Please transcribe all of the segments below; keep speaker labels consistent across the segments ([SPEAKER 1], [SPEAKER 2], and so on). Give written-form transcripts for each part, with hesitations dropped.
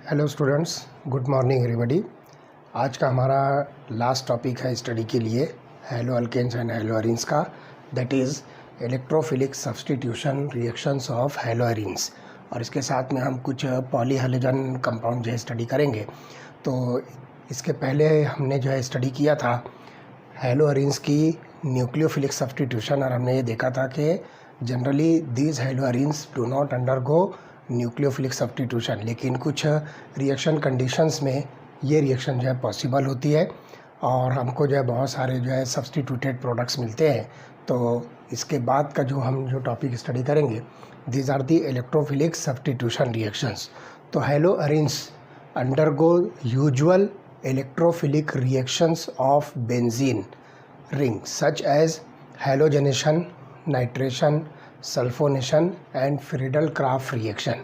[SPEAKER 1] Hello students, good morning everybody. आज का हमारा लास्ट टॉपिक है स्टडी के लिए haloalkanes and haloarenes का, that is electrophilic substitution reactions of haloarenes. और इसके साथ में हम कुछ पॉली हैलोजन कंपाउंड जो है स्टडी करेंगे। तो इसके पहले हमने जो है स्टडी किया था हैलो एरीन्स की न्यूक्लियोफिलिक सब्स्टिट्यूशन, और हमने ये देखा था कि generally these hello arenes do not undergo nucleophilic substitution, लेकिन कुछ रिएक्शन कंडीशंस में ये रिएक्शन जो है पॉसिबल होती है और हमको जो है बहुत सारे जो है सब्स्टिट्यूटेड प्रोडक्ट्स मिलते हैं। तो इसके बाद का जो टॉपिक स्टडी करेंगे, these are the electrophilic substitution reactions. तो haloarenes undergo usual electrophilic reactions of benzene ring such as halogenation, nitration, sulphonation and Friedel Crafts reaction.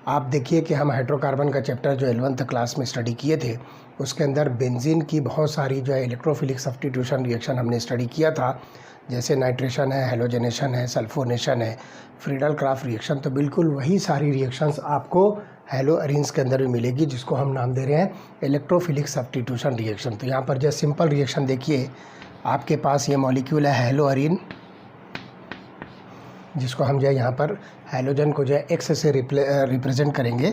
[SPEAKER 1] आप देखिए कि हम हाइड्रोकार्बन का चैप्टर जो 11th क्लास में स्टडी किए थे, उसके अंदर बेंजीन की बहुत सारी जो है इलेक्ट्रोफिलिक सब्स्टिट्यूशन रिएक्शन हमने स्टडी किया था, जैसे नाइट्रेशन है, हैलोजनेशन है, सल्फोनेशन है, फ्रीडल क्राफ्ट रिएक्शन। तो बिल्कुल वही सारी रिएक्शंस आपको हैलो एरीन्स के अंदर भी मिलेगी, जिसको हम नाम दे रहे हैं इलेक्ट्रोफिलिक सब्स्टिट्यूशन रिएक्शन। तो यहाँ पर जो सिंपल रिएक्शन देखिए, आपके पास ये मॉलिक्यूल है हैलो एरीन, जिसको हम जो है यहाँ पर हैलोजन को जो है एक्स से रिप्रेजेंट करेंगे,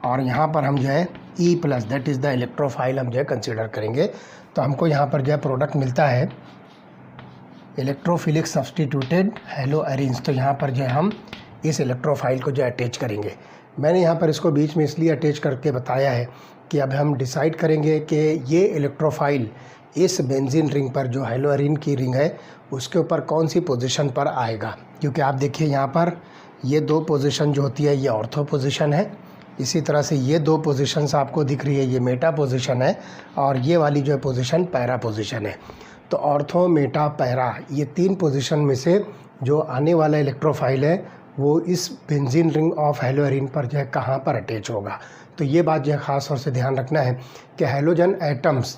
[SPEAKER 1] और यहाँ पर हम जो है E plus, that is the electrophile हम जो है कंसिडर करेंगे। तो हमको यहाँ पर जो है प्रोडक्ट मिलता है इलेक्ट्रोफिलिक सब्स्टिट्यूटेड हैलो एरीन्स। तो यहाँ पर जो है हम इस इलेक्ट्रोफाइल को जो अटैच करेंगे। मैंने यहाँ पर इसको बीच में इसलिए अटैच करके बताया है कि अब हम डिसाइड करेंगे कि ये इलेक्ट्रोफाइल इस बेंजीन रिंग पर, जो हैलो एरीन की रिंग है, उसके ऊपर कौन सी पोजीशन पर आएगा। क्योंकि आप देखिए यहाँ पर ये दो पोजीशन जो होती है ये ऑर्थो पोजीशन है, इसी तरह से ये दो पोजीशंस आपको दिख रही है ये मेटा पोजीशन है, और ये वाली जो है पोजीशन पैरा पोजीशन है। तो ऑर्थो, मेटा, पैरा, ये तीन पोजीशन में से जो आने वाला इलेक्ट्रोफाइल है वो इस benzene ring of hello arene पर जो है कहाँ पर अटैच होगा। तो ये बात जो है ख़ास तौर से ध्यान रखना है कि halogen atoms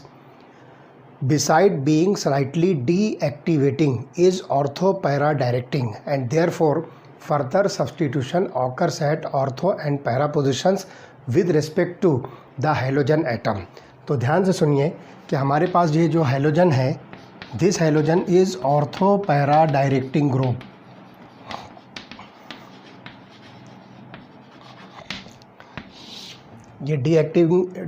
[SPEAKER 1] beside being slightly deactivating is ortho para directing, and therefore further substitution occurs at ortho and para positions with respect to the halogen atom। तो ध्यान से सुनिए कि हमारे पास ये जो हैलोजन है, this halogen is ortho para directing group। ये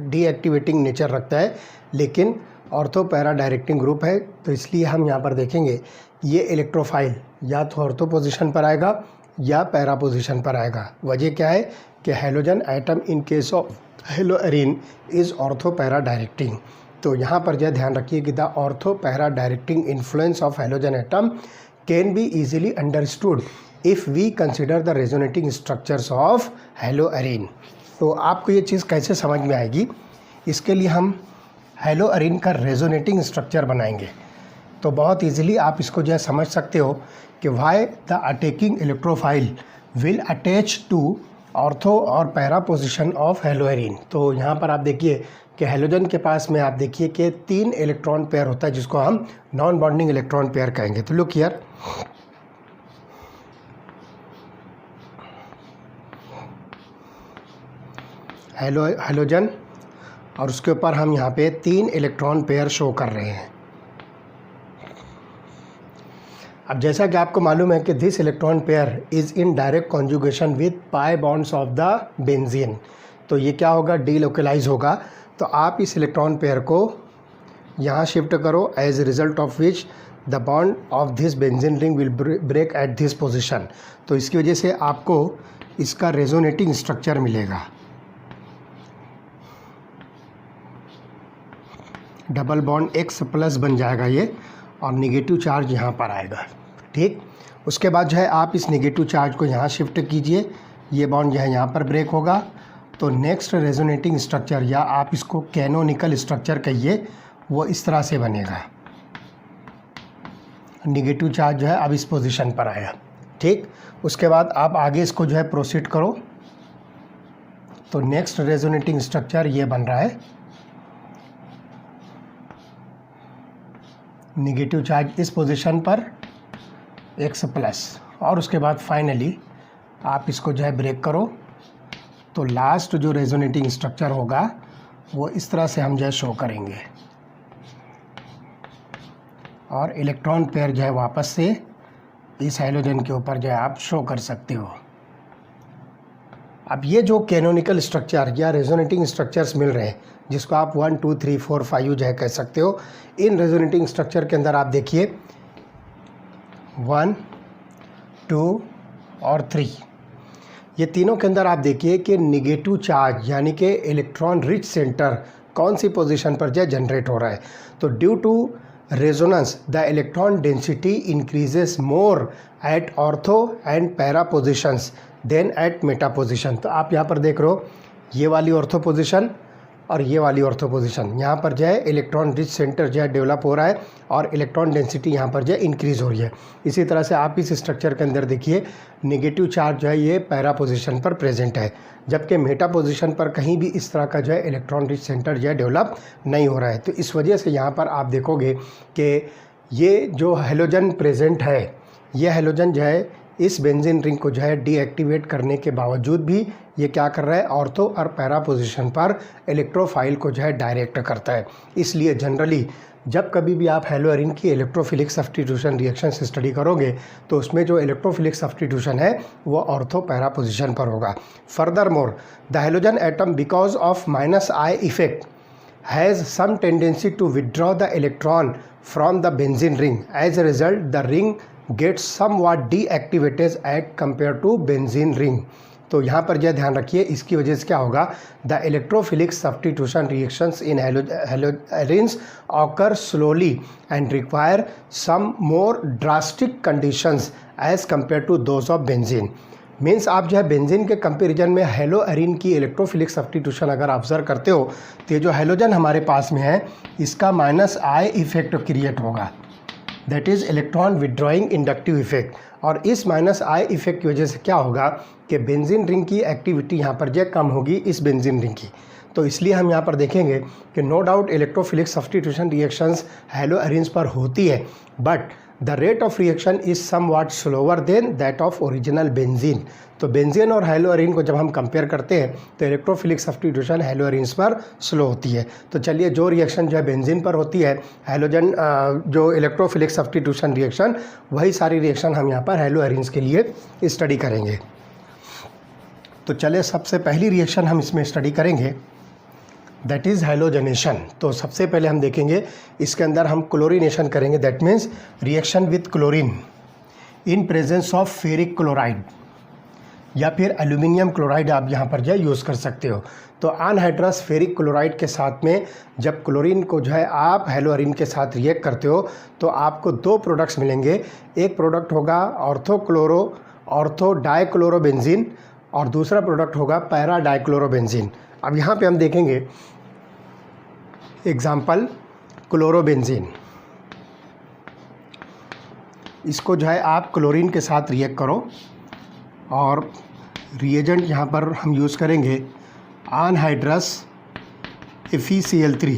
[SPEAKER 1] डीएक्टिवेटिंग नेचर रखता है, लेकिन ऑर्थो पैरा डायरेक्टिंग ग्रुप है। तो इसलिए हम यहाँ पर देखेंगे ये इलेक्ट्रोफाइल या तो ऑर्थो पोजीशन पर आएगा या पैरा पोजीशन पर आएगा। वजह क्या है कि halogen atom in case of haloarene is ortho para directing. तो यहाँ पर जो ध्यान रखिए कि the ortho para directing influence of halogen atom can be easily understood if we consider the resonating structures of haloarene. तो आपको ये चीज़ कैसे समझ में आएगी, इसके लिए हम हैलो एरीन का रेजोनेटिंग स्ट्रक्चर बनाएंगे। तो बहुत इजीली आप इसको जो है समझ सकते हो कि why the attacking electrophile will attach to ortho और para position of haloarene. तो यहाँ पर आप देखिए कि हैलोजन के पास में आप देखिए कि 3 इलेक्ट्रॉन पेयर होता है, जिसको हम नॉन बॉन्डिंग इलेक्ट्रॉन पेयर कहेंगे। तो लुक हियर, हैलोजन, और उसके ऊपर हम यहाँ पे 3 इलेक्ट्रॉन पेयर शो कर रहे हैं। अब जैसा कि आपको मालूम है कि this electron pair is in direct conjugation with pi bonds of the benzene. तो ये क्या होगा, डीलोकलाइज होगा। तो आप इस इलेक्ट्रॉन पेयर को यहाँ शिफ्ट करो, as a result of which the bond of this benzene ring will break at this position. तो इसकी वजह से आपको इसका रेजोनेटिंग स्ट्रक्चर मिलेगा, डबल बॉन्ड X प्लस बन जाएगा ये, और निगेटिव चार्ज यहाँ पर आएगा। ठीक, उसके बाद जो है आप इस निगेटिव चार्ज को यहाँ शिफ्ट कीजिए, ये बॉन्ड जो है यहाँ पर ब्रेक होगा। तो नेक्स्ट रेजोनेटिंग स्ट्रक्चर, या आप इसको कैनोनिकल स्ट्रक्चर कहिए, वो इस तरह से बनेगा। निगेटिव चार्ज जो है अब इस पोजीशन पर आया। ठीक, उसके बाद आप आगे इसको जो है प्रोसीड करो। तो नेक्स्ट रेजोनेटिंग स्ट्रक्चर ये बन रहा है, निगेटिव चार्ज इस पोजीशन पर X प्लस, और उसके बाद फाइनली आप इसको जो है ब्रेक करो तो लास्ट जो रेजोनेटिंग स्ट्रक्चर होगा वो इस तरह से हम जो है शो करेंगे, और इलेक्ट्रॉन पेयर जो है वापस से इस हैलोजन के ऊपर जो है आप शो कर सकते हो। अब ये जो कैनोनिकल स्ट्रक्चर या रेजोनेटिंग स्ट्रक्चर्स मिल रहे हैं, जिसको आप 1 2 3 4 5 जो है कह सकते हो, इन रेजोनेटिंग स्ट्रक्चर के अंदर आप देखिए 1 2 और 3, ये तीनों के अंदर आप देखिए कि निगेटिव चार्ज यानी कि इलेक्ट्रॉन रिच सेंटर कौन सी पोजीशन पर जो जनरेट हो रहा है। तो due to resonance the electron density increases more at ortho and para positions than at meta position. तो आप यहाँ पर देख रहे हो ये वाली ऑर्थो पोजिशन और ये वाली ऑर्थो पोजिशन, यहाँ पर जो है इलेक्ट्रॉन रिच सेंटर जो है डेवलप हो रहा है और इलेक्ट्रॉन डेंसिटी यहाँ पर जो है इंक्रीज़ हो रही है। इसी तरह से आप इस स्ट्रक्चर के अंदर देखिए नेगेटिव चार्ज जो है ये पैरा पोजिशन पर प्रेजेंट है, जबकि मेटा पोजिशन पर कहीं भी इस तरह का जो है इलेक्ट्रॉन रिच सेंटर जो है डेवलप नहीं हो रहा है। तो इस वजह से यहाँ पर आप देखोगे कि ये जो हैलोजन प्रेजेंट है, ये हैलोजन जो है इस बेंजीन रिंग को जो है डीएक्टिवेट करने के बावजूद भी ये क्या कर रहा है, ऑर्थो और पैरा पोजीशन पर इलेक्ट्रोफाइल को जो है डायरेक्ट करता है। इसलिए जनरली जब कभी भी आप हैलोअरीन की इलेक्ट्रोफिलिक सब्स्टिट्यूशन रिएक्शन से स्टडी करोगे तो उसमें जो इलेक्ट्रोफिलिक सब्स्टिट्यूशन है वो ऑर्थो पैरा पोजीशन पर होगा। Further more the halogen atom because of -I effect has some tendency to withdraw the electron from the benzene ring. As a result, the ring gets somewhat deactivated as compared to benzene ring. तो यहाँ पर यह ध्यान रखिए, इसकी वजह से क्या होगा, the electrophilic substitution reactions in halogens occur slowly and require some more drastic conditions as compare to those of benzene. Means आप जो है बेंजीन के कंपेरिजन में हैलोअरीन की इलेक्ट्रोफिलिक सब्स्टिट्यूशन अगर ऑब्जर्व करते हो तो ये जो हैलोजन हमारे पास में है इसका -I इफेक्ट क्रिएट होगा, that is electron withdrawing inductive effect. और इस -I इफेक्ट की वजह से क्या होगा कि बेंजीन रिंग की एक्टिविटी यहाँ पर जो कम होगी इस बेंजीन रिंग की। तो इसलिए हम यहाँ पर देखेंगे कि no doubt electrophilic substitution reactions haloarenes पर होती है, but the rate of reaction is somewhat slower than that of original benzene. तो बेंजीन और हैलोअरीन को जब हम कंपेयर करते हैं तो इलेक्ट्रोफिलिक सब्स्टिट्यूशन हैलोअरीन्स पर स्लो होती है। तो चलिए जो रिएक्शन जो है बेंजीन पर होती है हैलोजन जो इलेक्ट्रोफिलिक सब्स्टिट्यूशन रिएक्शन, वही सारी रिएक्शन हम यहाँ पर हैलोअरीन्स के लिए स्टडी करेंगे। तो चलिए सबसे पहली रिएक्शन हम इसमें स्टडी करेंगे, दैट इज़ हैलोजनेशन। तो सबसे पहले हम देखेंगे इसके अंदर हम क्लोरीनेशन करेंगे, that means reaction with chlorine in presence of ferric chloride या फिर एल्यूमिनियम क्लोराइड आप यहाँ पर जो है यूज़ कर सकते हो। तो अनहाइड्रस फेरिक क्लोराइड के साथ में जब क्लोरीन को जो है आप हैलोअरीन के साथ रिएक्ट करते हो तो आपको दो प्रोडक्ट्स मिलेंगे। एक प्रोडक्ट होगा ऑर्थो डाइक्लोरोबेंजीन और दूसरा प्रोडक्ट होगा पैरा डाइक्लोरोबेंजीन। अब यहाँ पे हम देखेंगे एग्जाम्पल क्लोरोबेंजीन, इसको जो है आप क्लोरीन के साथ रिएक्ट करो और रिएजेंट यहाँ पर हम यूज़ करेंगे anhydrous FeCl3।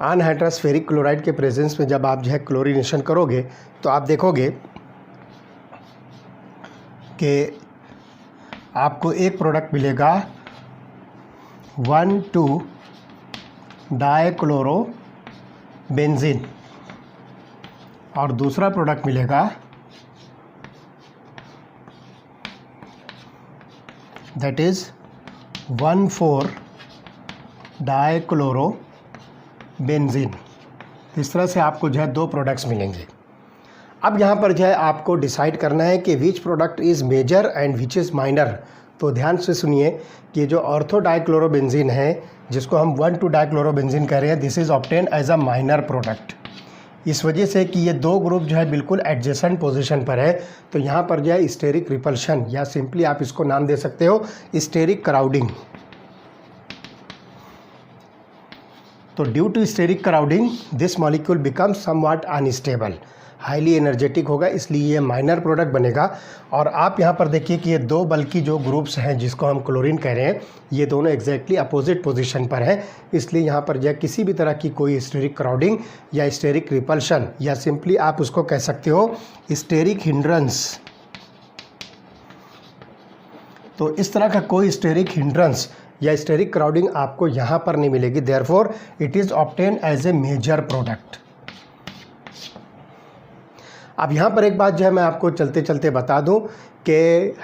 [SPEAKER 1] Anhydrous ferric chloride के प्रेजेंस में जब आप जो है क्लोरीनेशन करोगे तो आप देखोगे कि आपको एक प्रोडक्ट मिलेगा 1,2 डाइक्लोरोबेंजीन और दूसरा प्रोडक्ट मिलेगा दैट इज़ 1,4 डाइक्लोरोबेंजीन। इस तरह से आपको जो है दो प्रोडक्ट्स मिलेंगे। अब यहाँ पर जो है आपको डिसाइड करना है कि which product is major and which is minor. तो ध्यान से सुनिए कि जो ऑर्थो डाइक्लोरोबेंजीन है जिसको हम 1,2 डाइक्लोरोबेंजीन कह रहे हैं, this is obtain as a minor product. इस वजह से कि ये दो ग्रुप जो है बिल्कुल एडजेसेंट पोजीशन पर है, तो यहाँ पर जो है स्टेरिक रिपल्शन या सिंपली आप इसको नाम दे सकते हो स्टेरिक क्राउडिंग। तो due to steric crowding this molecule become somewhat unstable, highly energetic होगा, इसलिए ये माइनर प्रोडक्ट बनेगा। और आप यहाँ पर देखिए कि ये दो बल्कि जो ग्रुप्स हैं जिसको हम क्लोरीन कह रहे हैं ये दोनों एग्जैक्टली अपोजिट पोजीशन पर हैं, इसलिए यहाँ पर जो किसी भी तरह की कोई स्टेरिक क्राउडिंग या स्टेरिक रिपल्शन या सिंपली आप उसको कह सकते हो स्टेरिक हिंड्रेंस, तो इस तरह का कोई स्टेरिक हिंड्रेंस या स्टेरिक क्राउडिंग आपको यहाँ पर नहीं मिलेगी, therefore it is obtain as a major product. अब यहाँ पर एक बात जो है मैं आपको चलते चलते बता दूं कि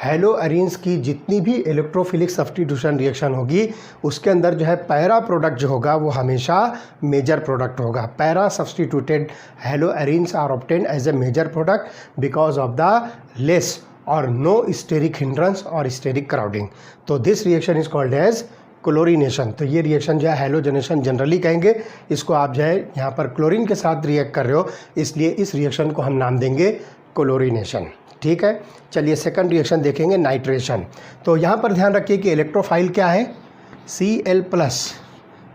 [SPEAKER 1] हेलो अरीन्स की जितनी भी इलेक्ट्रोफिलिक सब्स्टिट्यूशन रिएक्शन होगी उसके अंदर जो है पैरा प्रोडक्ट जो होगा वो हमेशा मेजर प्रोडक्ट होगा। Para substituted haloarenes are obtain as a major product because of the less और नो स्टेरिक हिंड्रेंस और स्टेरिक क्राउडिंग। तो this reaction is called as chlorination. तो ये रिएक्शन जो है हैलोजनेशन जनरली कहेंगे, इसको आप जो है यहाँ पर क्लोरीन के साथ रिएक्ट कर रहे हो इसलिए इस रिएक्शन को हम नाम देंगे क्लोरीनेशन। ठीक है, चलिए सेकंड रिएक्शन देखेंगे, नाइट्रेशन। तो यहाँ पर ध्यान रखिए कि इलेक्ट्रोफाइल क्या है, Cl+,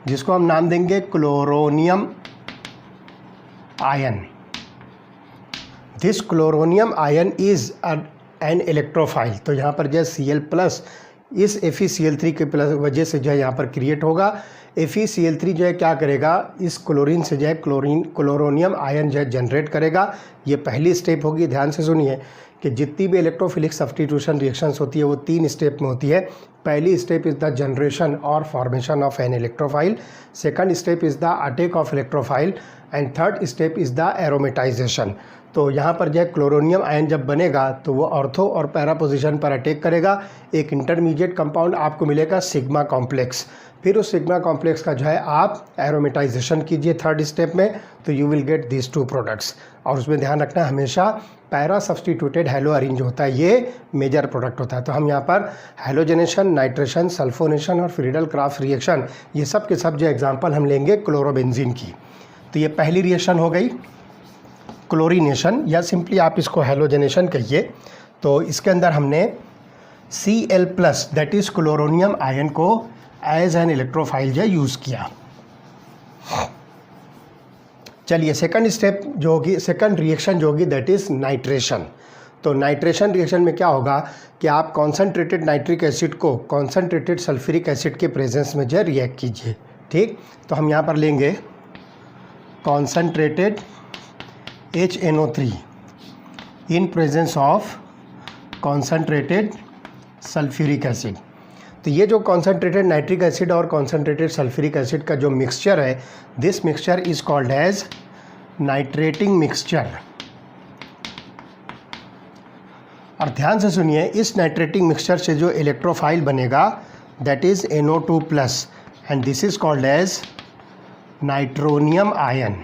[SPEAKER 1] जिसको हम नाम देंगे chloronium ion. This chloronium ion is an electrophile. तो यहाँ पर जो है Cl+ इस FeCl3 के प्लस वजह से जो है यहाँ पर क्रिएट होगा। FeCl3 जो है क्या करेगा, इस क्लोरीन से जो है क्लोरोनियम आयन जो है जनरेट करेगा। ये पहली स्टेप होगी। ध्यान से सुनिए कि जितनी भी इलेक्ट्रोफिलिक सब्स्टिट्यूशन रिएक्शंस होती है वो 3 स्टेप में होती है। पहली स्टेप इज़ द जनरेशन और formation of an electrophile, second step is the attack of electrophile and third step is the aromatisation. तो यहाँ पर जो है क्लोरोनियम आयन जब बनेगा तो वो ऑर्थो और पैरा पोजीशन पर अटैक करेगा। एक इंटरमीडिएट कंपाउंड आपको मिलेगा सिग्मा कॉम्प्लेक्स। फिर उस सिग्मा कॉम्प्लेक्स का जो है आप एरोमेटाइजेशन कीजिए थर्ड स्टेप में, तो you will get this 2 products. और उसमें ध्यान रखना हमेशा पैरा सब्स्टिट्यूटेड हेलो अरीन जो होता है ये मेजर प्रोडक्ट होता है। तो हम यहाँ पर हेलोजनेशन, नाइट्रेशन, सल्फोनेशन और फ्रीडल क्राफ्ट रिएक्शन ये सब के सब जो एग्जाम्पल हम लेंगे क्लोरोबेंजीन की। तो ये पहली रिएक्शन हो गई क्लोरीनेशन, या सिंपली आप इसको हेलोजनेशन कहिए। तो इसके अंदर हमने Cl+ that is chloronium ion को एज एन इलेक्ट्रोफाइल जो यूज़ किया। चलिए सेकंड स्टेप जो होगी, सेकंड रिएक्शन जो होगी दैट इज़ नाइट्रेशन। तो नाइट्रेशन रिएक्शन में क्या होगा कि आप कॉन्सेंट्रेटेड नाइट्रिक एसिड को कॉन्सेंट्रेटेड सल्फ्यूरिक एसिड के प्रेजेंस में जो रिएक्ट कीजिए। ठीक, तो हम यहाँ पर लेंगे concentrated HNO3 in presence of concentrated sulfuric acid। तो ये जो कॉन्सेंट्रेटेड नाइट्रिक एसिड और कॉन्सेंट्रेटेड सल्फ्यूरिक एसिड का जो मिक्सचर है, this mixture is called as nitrating mixture. और ध्यान से सुनिए, इस नाइट्रेटिंग मिक्सचर से जो इलेक्ट्रोफाइल बनेगा that is NO2+ and this is called as nitronium ion.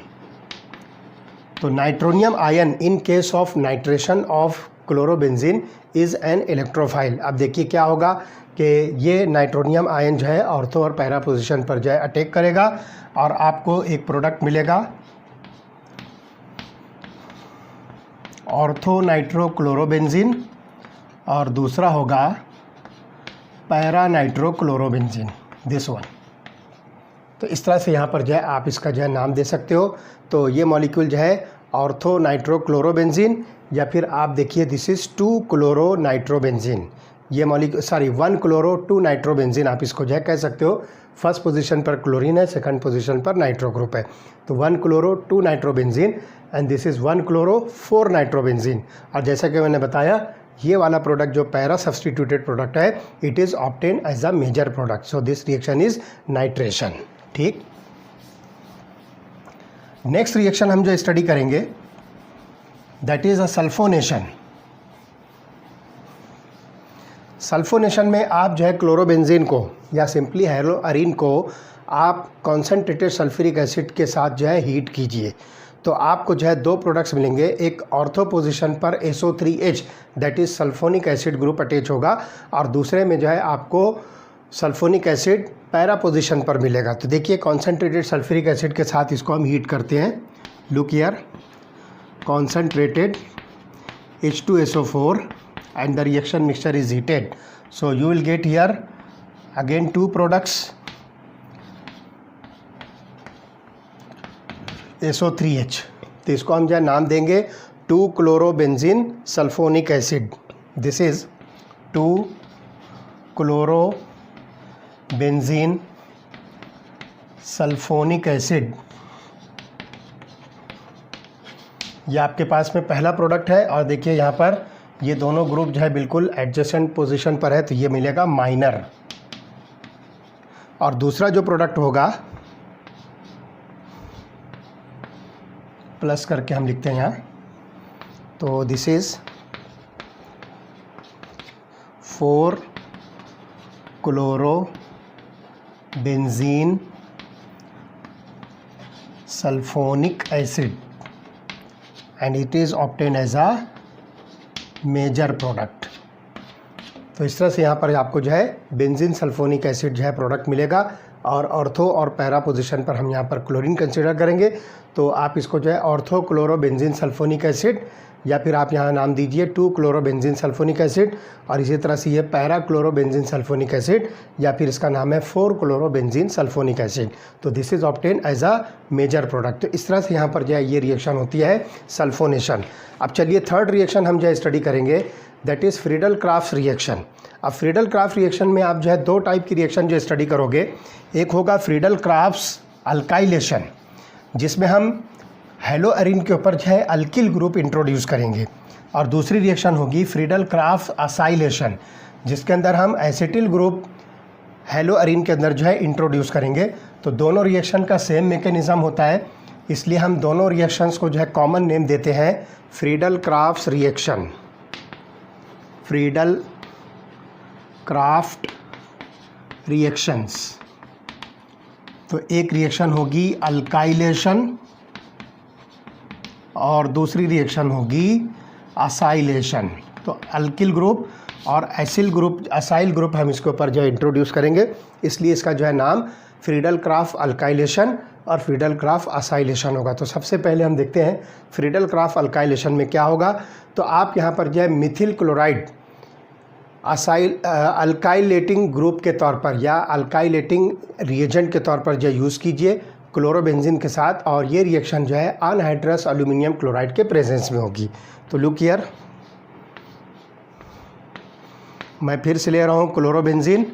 [SPEAKER 1] So nitronium ion in case of nitration of chlorobenzene is an electrophile. अब देखिए क्या होगा कि ये नाइट्रोनियम आयन जो है ऑर्थो और पैरा पोजीशन पर जो है अटैक करेगा और आपको एक प्रोडक्ट मिलेगा ऑर्थो नाइट्रोक्लोरोबेंजीन और दूसरा होगा पैरा नाइट्रोक्लोरोबेंजीन, दिस वन। तो इस तरह से यहाँ पर जो है आप इसका जो है नाम दे सकते हो। तो ये मॉलिक्यूल जो है ऑर्थो नाइट्रोक्लोरोबेंजीन, या फिर आप देखिए दिस इज़ 2 क्लोरो नाइट्रोबेंजीन। ये मॉलिक्यूल 1 क्लोरो 2 नाइट्रोबेंजीन आप इसको जो है कह सकते हो। फर्स्ट पोजीशन पर क्लोरीन है, सेकंड पोजीशन पर नाइट्रो ग्रुप है। तो 1 chloro 2 nitrobenzene and this is 1 chloro 4 nitrobenzene. और जैसा कि मैंने बताया ये वाला प्रोडक्ट जो पैरा सब्स्टिट्यूटेड प्रोडक्ट है it is obtain as a major product. So this reaction is nitration. ठीक, नेक्स्ट रिएक्शन हम जो स्टडी करेंगे that is a sulphonation. Sulphonation में आप जो है क्लोरोबेंजीन को या सिंपली हेलो अरीन को आप कॉन्सेंट्रेटेड सल्फ्यूरिक एसिड के साथ जो है हीट कीजिए, तो आपको जो है 2 प्रोडक्ट्स मिलेंगे। एक ऑर्थो पोजीशन पर SO3H that is sulphonic acid group attach होगा और दूसरे में जो है आपको सल्फोनिक एसिड पैरा पोजीशन पर मिलेगा। तो देखिए कॉन्सेंट्रेटेड सल्फ्यूरिक एसिड के साथ इसको हम हीट करते हैं। Look here, concentrated H2SO4 and the reaction mixture is heated, so you will get here again 2 products SO3H। तो इसको हम जो नाम देंगे 2 chlorobenzene sulphonic acid. This is 2 chlorobenzene sulphonic acid. ये आपके पास में पहला प्रोडक्ट है और देखिए यहाँ पर ये दोनों ग्रुप जो है बिल्कुल एडजेसेंट पोजीशन पर है, तो ये मिलेगा माइनर। और दूसरा जो प्रोडक्ट होगा, प्लस करके हम लिखते हैं यहाँ, तो this is 4 chloro benzene sulphonic acid and it is obtain as a major product. तो इस तरह से यहाँ पर आपको जो है बेंजीन सल्फोनिक एसिड जो है प्रोडक्ट मिलेगा। और ऑर्थो और पैरा पोजीशन पर हम यहाँ पर क्लोरीन कंसीडर करेंगे, तो आप इसको जो है ortho chloro benzene sulphonic acid, या फिर आप यहाँ नाम दीजिए 2 क्लोरो बेंजीन सल्फोनिक एसिड। और इसी तरह से ये para chloro benzene sulphonic acid, या फिर इसका नाम है 4 क्लोरो बेंजीन सल्फोनिक एसिड। तो this is obtain as a major product. तो इस तरह से यहाँ पर जो है ये रिएक्शन होती है सल्फोनेशन। अब चलिए थर्ड रिएक्शन हम जो है स्टडी करेंगे, that is Friedel Crafts reaction. अब फ्रीडल क्राफ्ट रिएक्शन में आप जो है 2 टाइप की रिएक्शन जो स्टडी करोगे। एक होगा फ्रीडल क्राफ्ट अल्काइलेशन, जिसमें हम हेलो एरिन के ऊपर जो है अल्किल ग्रुप इंट्रोड्यूस करेंगे। और दूसरी रिएक्शन होगी फ्रीडल क्राफ्ट असाइलेशन, जिसके अंदर हम एसिटिल ग्रुप हेलो एरिन के अंदर जो है इंट्रोड्यूस करेंगे। तो दोनों रिएक्शन का सेम मैकेनिज्म होता है, इसलिए हम दोनों रिएक्शंस को जो है कॉमन नेम देते हैं Friedel Crafts reaction. Friedel craft reactions. तो एक रिएक्शन होगी अल्काइलेशन और दूसरी रिएक्शन होगी असाइलेशन। तो अल्किल ग्रुप और एसिल ग्रुप, असाइल ग्रुप हम इसके ऊपर जो है इंट्रोड्यूस करेंगे, इसलिए इसका जो है नाम फ्रीडल क्राफ्ट अल्काइलेशन और फ्रीडल क्राफ्ट असाइलेशन होगा। तो सबसे पहले हम देखते हैं फ्रीडल क्राफ्ट अल्काइलेशन में क्या होगा। तो आप यहाँ पर जो है मिथिल क्लोराइड अल्काइलेटिंग ग्रुप के तौर पर या अल्काइलेटिंग रिएजेंट के तौर पर जो यूज़ कीजिए क्लोरोबेंजीन के साथ, और ये रिएक्शन जो है अनहाइड्रस एल्यूमिनियम क्लोराइड के प्रेजेंस में होगी। तो लुक हियर, मैं फिर से ले रहा हूँ क्लोरोबेंजीन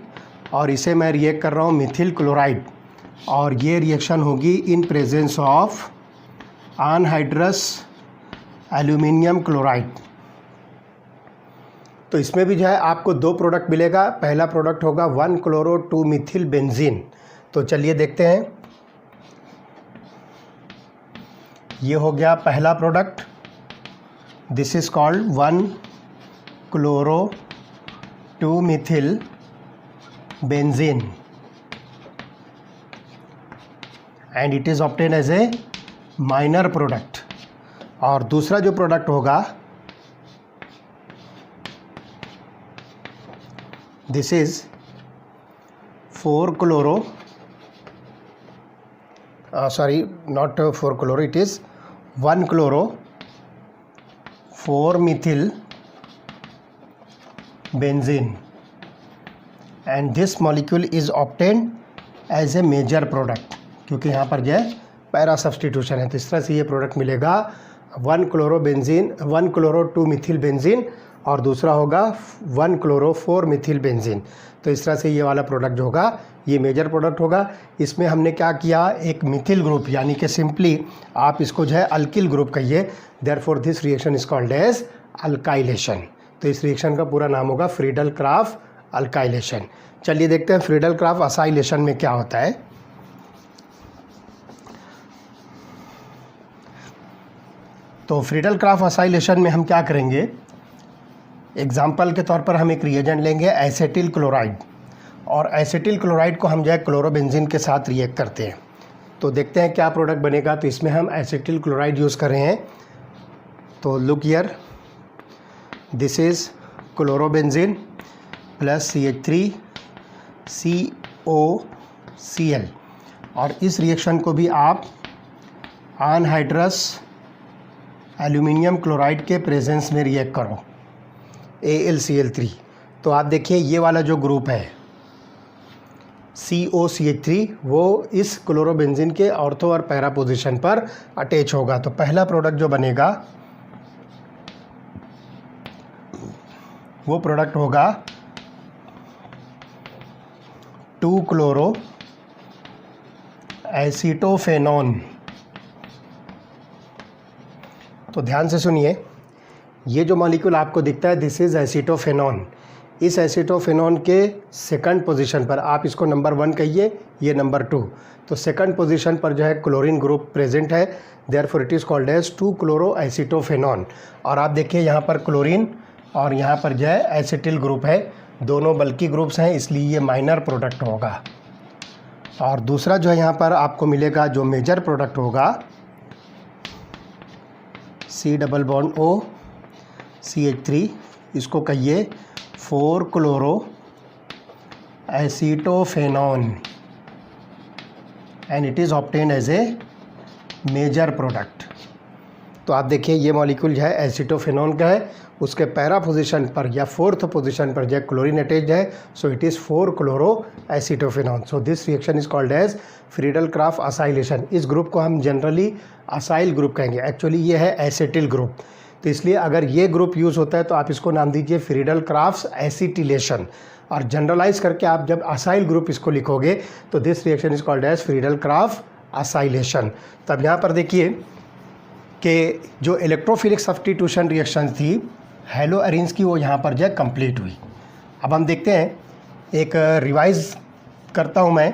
[SPEAKER 1] और इसे मैं रिएक्ट कर रहा हूँ मिथिल क्लोराइड, और ये रिएक्शन होगी इन presence of anhydrous aluminium chloride. तो इसमें भी जो है आपको 2 प्रोडक्ट मिलेगा। पहला प्रोडक्ट होगा 1 क्लोरो 2 मिथिल बेंजीन। तो चलिए देखते हैं, ये हो गया पहला product, this is called 1 chloro 2 Mithil benzene and it is obtain as A minor product. और दूसरा जो प्रोडक्ट होगा, this is 4 chloro sorry, not 4 chloro, it is 1 chloro 4 methyl benzene and this molecule is obtained as a major product, क्योंकि यहाँ पर जो है para substitution है। तो इस तरह से ये प्रोडक्ट मिलेगा 1 chloro benzene 1 chloro 2 Mithil benzene और दूसरा होगा 1 क्लोरो 4 मिथिल बेंजीन। तो इस तरह से ये वाला प्रोडक्ट जो होगा ये मेजर प्रोडक्ट होगा। इसमें हमने क्या किया, एक मिथिल ग्रुप, यानी कि सिंपली आप इसको जो है अल्किल ग्रुप कहिए, therefore this reaction is called as alkylation. तो इस रिएक्शन का पूरा नाम होगा फ्रीडल क्राफ्ट अल्काइलेशन। चलिए देखते हैं फ्रीडल क्राफ्ट असाइलेशन में क्या होता है। तो फ्रीडल क्राफ्ट असाइलेशन में हम क्या करेंगे, एग्जाम्पल के तौर पर हम एक रिएजेंट लेंगे एसिटिल क्लोराइड, और एसिटिल क्लोराइड को हम जो है क्लोरोबेंजीन के साथ रिएक्ट करते हैं। तो देखते हैं क्या प्रोडक्ट बनेगा। तो इसमें हम एसिटिल क्लोराइड यूज़ कर रहे हैं। तो look here, this is chlorobenzene plus CH3 COCl, और इस रिएक्शन को भी आप अनहाइड्रस एल्यूमिनियम क्लोराइड के प्रेजेंस में रिएक्ट करो, AlCl3। तो आप देखिए ये वाला जो ग्रुप है COCH3 वो इस क्लोरोबेंजीन के ऑर्थो और पैरा पोजीशन पर अटैच होगा। तो पहला प्रोडक्ट जो बनेगा वो प्रोडक्ट होगा 2 क्लोरो एसीटोफेनॉन। तो ध्यान से सुनिए, ये जो मॉलिक्यूल आपको दिखता है दिस इज़ एसिटोफेनॉन। इस एसिटोफेनॉन के सेकंड पोजीशन पर, आप इसको नंबर 1 कहिए, ये नंबर 2, तो सेकंड पोजीशन पर जो है क्लोरीन ग्रुप प्रेजेंट है, therefore it is called as two chloroacetophenone. और आप देखिए यहाँ पर क्लोरीन और यहाँ पर जो है एसिटिल ग्रुप है, दोनों बल्कि ग्रुप्स हैं, इसलिए ये माइनर प्रोडक्ट होगा। और दूसरा जो है यहाँ पर आपको मिलेगा जो मेजर प्रोडक्ट होगा, C+O CH3, इसको कहिए four chloroacetophenone and it is obtained as a major product. तो आप देखिए ये मॉलिक्यूल जो है एसिटोफेनॉन का है, उसके पैरा पोजीशन पर या फोर्थ पोजीशन पर जो क्लोरीन अटैच्ड है, so it is four chloroacetophenone. So this reaction is called as Friedel Crafts acylation. इस ग्रुप को हम जनरली असाइल ग्रुप कहेंगे, एक्चुअली ये है एसिटिल ग्रुप, तो इसलिए अगर ये ग्रुप यूज़ होता है तो आप इसको नाम दीजिए फ्रीडल-क्राफ्ट एसिटिलेशन, और जनरलाइज करके आप जब असाइल ग्रुप इसको लिखोगे तो this reaction is called as Friedel Crafts acylation. तब यहाँ पर देखिए कि जो इलेक्ट्रोफिलिक सब्स्टिट्यूशन रिएक्शन थी हेलो एरिन्स की, वो यहाँ पर जो है कंप्लीट हुई। अब हम देखते हैं, एक रिवाइज करता हूँ मैं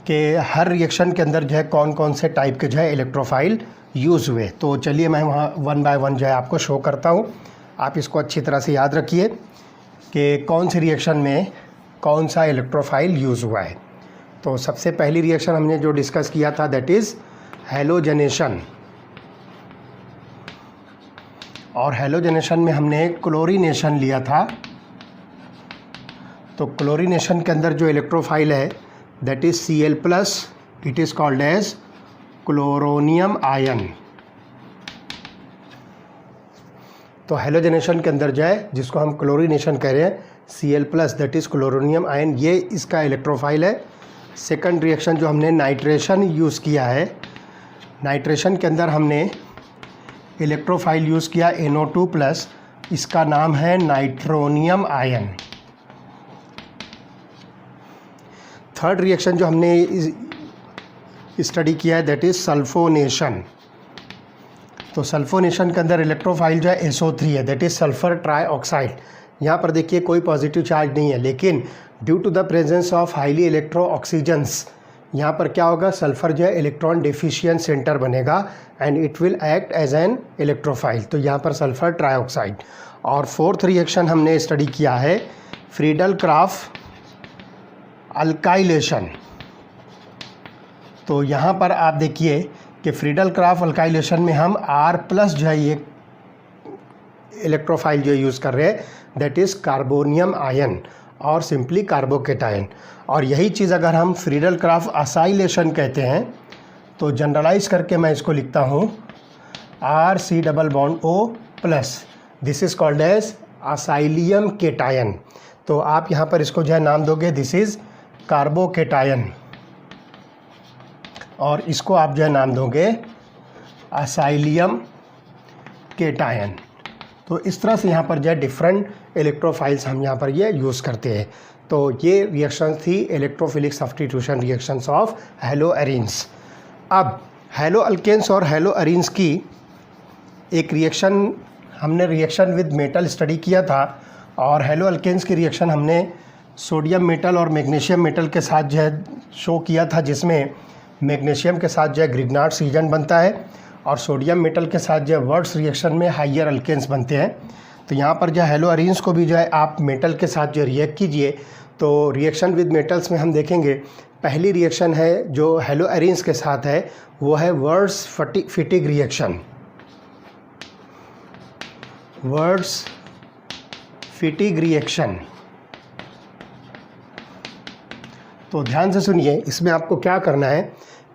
[SPEAKER 1] कि हर रिएक्शन के अंदर जो है कौन कौन से टाइप के जो है इलेक्ट्रोफाइल यूज़ हुए। तो चलिए मैं वहाँ 1 बाय 1 जो है आपको शो करता हूँ, आप इसको अच्छी तरह से याद रखिए कि कौन सी रिएक्शन में कौन सा इलेक्ट्रोफाइल यूज़ हुआ है। तो सबसे पहली रिएक्शन हमने जो डिस्कस किया था दैट इज़ हेलोजनेशन, और हेलोजनेशन में हमने क्लोरीनेशन लिया था। तो क्लोरीनेशन के अंदर जो इलेक्ट्रोफाइल है that is Cl+, it is called as chloronium ion. तो हेलोजनेशन के अंदर जो है जिसको हम क्लोरीनेशन कह रहे हैं, Cl+ that is chloronium ion, ये इसका इलेक्ट्रोफाइल है। सेकंड रिएक्शन जो हमने नाइट्रेशन यूज़ किया है, नाइट्रेशन के अंदर हमने इलेक्ट्रोफाइल यूज़ किया NO2+, इसका नाम है नाइट्रोनियम आयन। थर्ड रिएक्शन जो हमने स्टडी किया है दैट इज़ सल्फोनेशन। तो सल्फोनेशन के अंदर इलेक्ट्रोफाइल जो है SO3 है, दैट इज़ सल्फर ट्राईऑक्साइड। यहाँ पर देखिए कोई पॉजिटिव चार्ज नहीं है, लेकिन due to the presence of highly electro oxygens यहाँ पर क्या होगा, सल्फर जो है इलेक्ट्रॉन डेफिशिएंट सेंटर बनेगा and it will act as an electrophile. तो यहाँ पर सल्फर ट्राईऑक्साइड। और फोर्थ रिएक्शन हमने स्टडी किया है फ्रीडल-क्राफ्ट अल्काइलेशन। तो यहाँ पर आप देखिए कि फ्रीडल-क्राफ्ट अल्काइलेशन में हम R+ जो है ये इलेक्ट्रोफाइल जो यूज़ कर रहे हैं दैट इज़ कार्बोनियम आयन और सिंपली कार्बोकेटायन। और यही चीज़ अगर हम फ्रीडल-क्राफ्ट असाइलेशन कहते हैं तो जनरलाइज करके मैं इसको लिखता हूँ RC+O+, this is called as acylium cation. तो आप यहाँ पर इसको जो है नाम दोगे दिस इज़ कार्बोकेटायन, और इसको आप जो है नाम दोगे असाइलियम केटायन। तो इस तरह से यहाँ पर जो है डिफरेंट इलेक्ट्रोफाइल्स हम यहाँ पर ये यूज़ करते हैं। तो ये रिएक्शन थी electrophilic substitution reactions of hello arenes. अब हेलो अल्केन्स और हेलो एरिन्स की एक रिएक्शन हमने रिएक्शन विद मेटल स्टडी किया था, और हेलो अल्केन्स की रिएक्शन हमने सोडियम मेटल और मैग्नीशियम मेटल के साथ जो है शो किया था, जिसमें मैग्नीशियम के साथ जो है ग्रिग्नार्ड्स रीजन बनता है और सोडियम मेटल के साथ जो है वर्ट्स रिएक्शन में हाइयर अल्केन्स बनते हैं। तो यहाँ पर जो हेलो एरिन्स को भी जो है आप मेटल के साथ जो रिएक्ट कीजिए। तो रिएक्शन विद मेटल्स में हम देखेंगे पहली रिएक्शन है जो हेलो एरिन्स के साथ है वो है वर्ट्स फिटिग रिएक्शन। वर्ट्स फिटिग रिएक्शन। तो ध्यान से सुनिए, इसमें आपको क्या करना है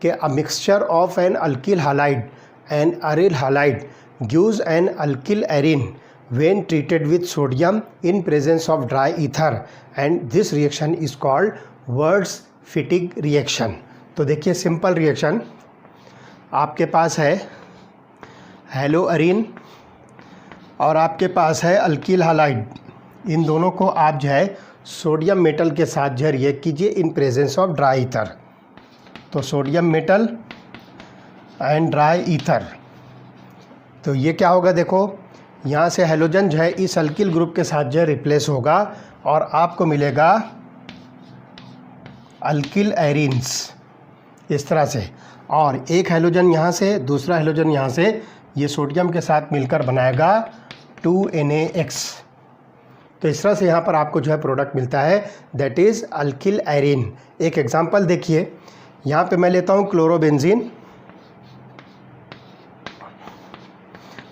[SPEAKER 1] कि a mixture of an alkyl halide and aryl halide gives an alkyl arene when treated with sodium in presence of dry ether, and this reaction is called Wurtz fittig reaction। तो देखिए सिंपल रिएक्शन, आपके पास है hello Erin और आपके पास है alkyl halide, इन दोनों को आप जो है सोडियम मेटल के साथ जो है रिएक्ट कीजिए in presence of dry ether. So sodium metal and dry ether, तो ये क्या होगा, देखो यहाँ से हैलोजन जो है इस अल्किल ग्रुप के साथ जो है रिप्लेस होगा और आपको मिलेगा अल्किल एरीन्स इस तरह से। और एक हैलोजन यहाँ से, दूसरा हैलोजन यहाँ से, ये सोडियम के साथ मिलकर बनाएगा 2NaX। तो इस तरह से यहाँ पर आपको जो है प्रोडक्ट मिलता है, दैट इज़ अल्किल एरीन। एक एग्जांपल देखिए, यहाँ पे मैं लेता हूँ क्लोरोबेंजीन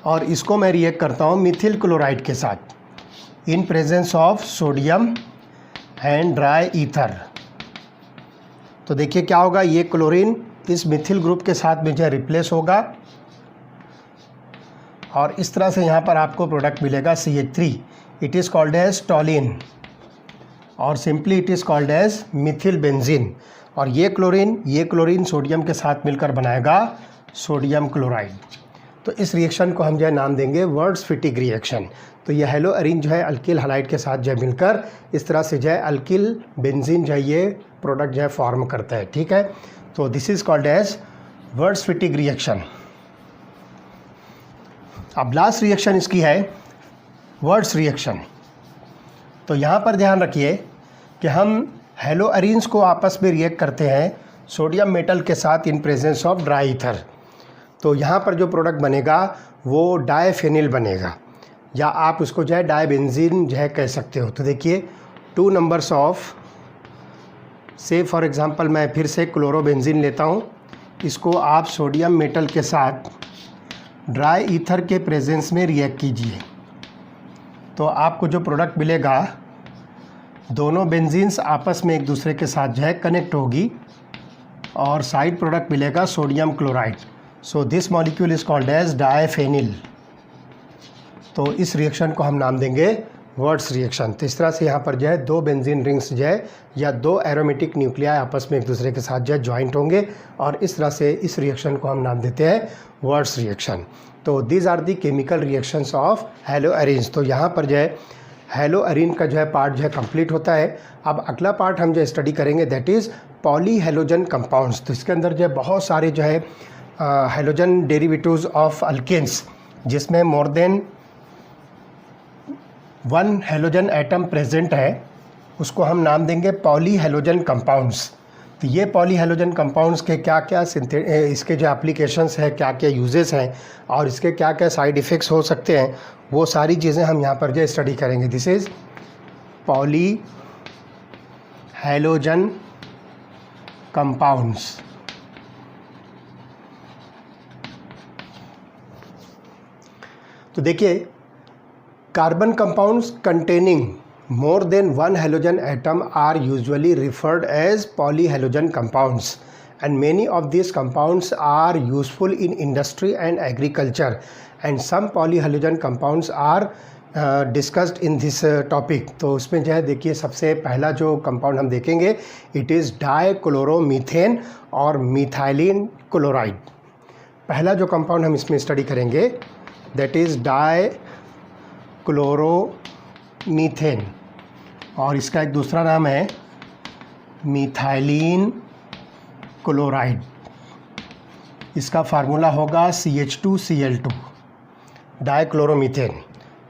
[SPEAKER 1] और इसको मैं रिएक्ट करता हूँ मिथिल क्लोराइड के साथ इन presence of sodium and dry ether. तो देखिए क्या होगा, ये क्लोरीन इस मिथिल ग्रुप के साथ में जो रिप्लेस होगा और इस तरह से यहाँ पर आपको प्रोडक्ट मिलेगा CH3। It is called as toluene और simply it is called as methyl benzene. और ये क्लोरीन सोडियम के साथ मिलकर बनाएगा सोडियम क्लोराइड। तो इस रिएक्शन को हम जो है नाम देंगे वर्ड्स-फिटिग रिएक्शन। तो ये हेलो एरीन जो है अल्किल हैलाइड के साथ जो है मिलकर इस तरह से जो है अल्किल बेंजीन जो है ये प्रोडक्ट जो है फॉर्म करता है। ठीक है, तो this is called as Wurtz Fittig reaction. अब लास्ट रिएक्शन इसकी है वर्ड्स रिएक्शन। तो यहाँ पर ध्यान रखिए कि हम हेलो एरीन्स को आपस में रिएक्ट करते हैं सोडियम मेटल के साथ इन प्रेजेंस ऑफ ड्राई ईथर। तो यहाँ पर जो प्रोडक्ट बनेगा वो डायफेनिल बनेगा, या आप उसको जो है डायबेंजीन जो है कह सकते हो। तो देखिए 2 नंबर्स ऑफ, से फॉर एग्ज़ाम्पल मैं फिर से क्लोरोबेंजीन लेता हूँ, इसको आप सोडियम मेटल के साथ ड्राई ईथर के प्रेजेंस में रिएक्ट कीजिए। तो आपको जो प्रोडक्ट मिलेगा, दोनों बेंजीन्स आपस में एक दूसरे के साथ जो है कनेक्ट होगी और साइड प्रोडक्ट मिलेगा sodium chloride. So this molecule is called as diphenyl. तो इस रिएक्शन को हम नाम देंगे वर्ड्स रिएक्शन। तो इस तरह से यहाँ पर जो है 2 बेंजीन रिंग्स जो है या 2 एरोमेटिक न्यूक्लियाई आपस में एक दूसरे के साथ जो है ज्वाइंट होंगे और इस तरह से इस रिएक्शन को हम नाम देते हैं वर्ड्स रिएक्शन। तो these are the chemical reactions of halo arenes. तो यहाँ पर जो है हेलो एरीन का जो है पार्ट जो है कंप्लीट होता है। अब अगला पार्ट हम जो स्टडी करेंगे that is poly halogen compounds. तो इसके अंदर जो है बहुत सारे जो है हेलोजन डेरिवेटिव्स ऑफ अल्केन्स, जिसमें more than 1 halogen atom present है, उसको हम नाम देंगे पॉली हेलोजन कंपाउंड्स। तो ये पॉली हेलोजन कंपाउंड्स के क्या क्या इसके जो एप्लीकेशंस है, क्या क्या यूजेस हैं और इसके क्या क्या साइड इफ़ेक्ट्स हो सकते हैं, वो सारी चीज़ें हम यहाँ पर जो स्टडी करेंगे। This is poly halogen compounds. तो देखिए, carbon compounds containing more than 1 halogen atom are usually referred as polyhalogen compounds, and many of these compounds are useful in industry and agriculture, and some polyhalogen compounds are discussed in this topic। तो उसमें जो है देखिए, सबसे पहला जो compound हम देखेंगे इट इज़ डाइक्लोरोमीथेन और मिथाइलिन क्लोराइड। पहला जो कंपाउंड हम इसमें स्टडी करेंगे दैट इज़ डाइक्लोरोमीथेन और इसका एक दूसरा नाम है मिथाइलिन क्लोराइड। इसका फार्मूला होगा CH2Cl2, डाइक्लोरोमीथेन।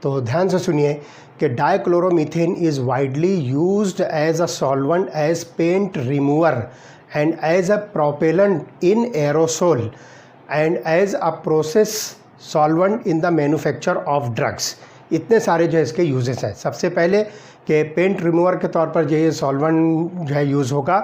[SPEAKER 1] तो ध्यान से सुनिए कि dichloromethane is widely used as a solvent, as paint remover and as a propellant in aerosol and as a process solvent in the manufacture of drugs. इतने सारे जो है इसके यूजेस हैं। सबसे पहले कि पेंट रिमूवर के तौर पर जो ये सॉल्वेंट जो है यूज़ होगा।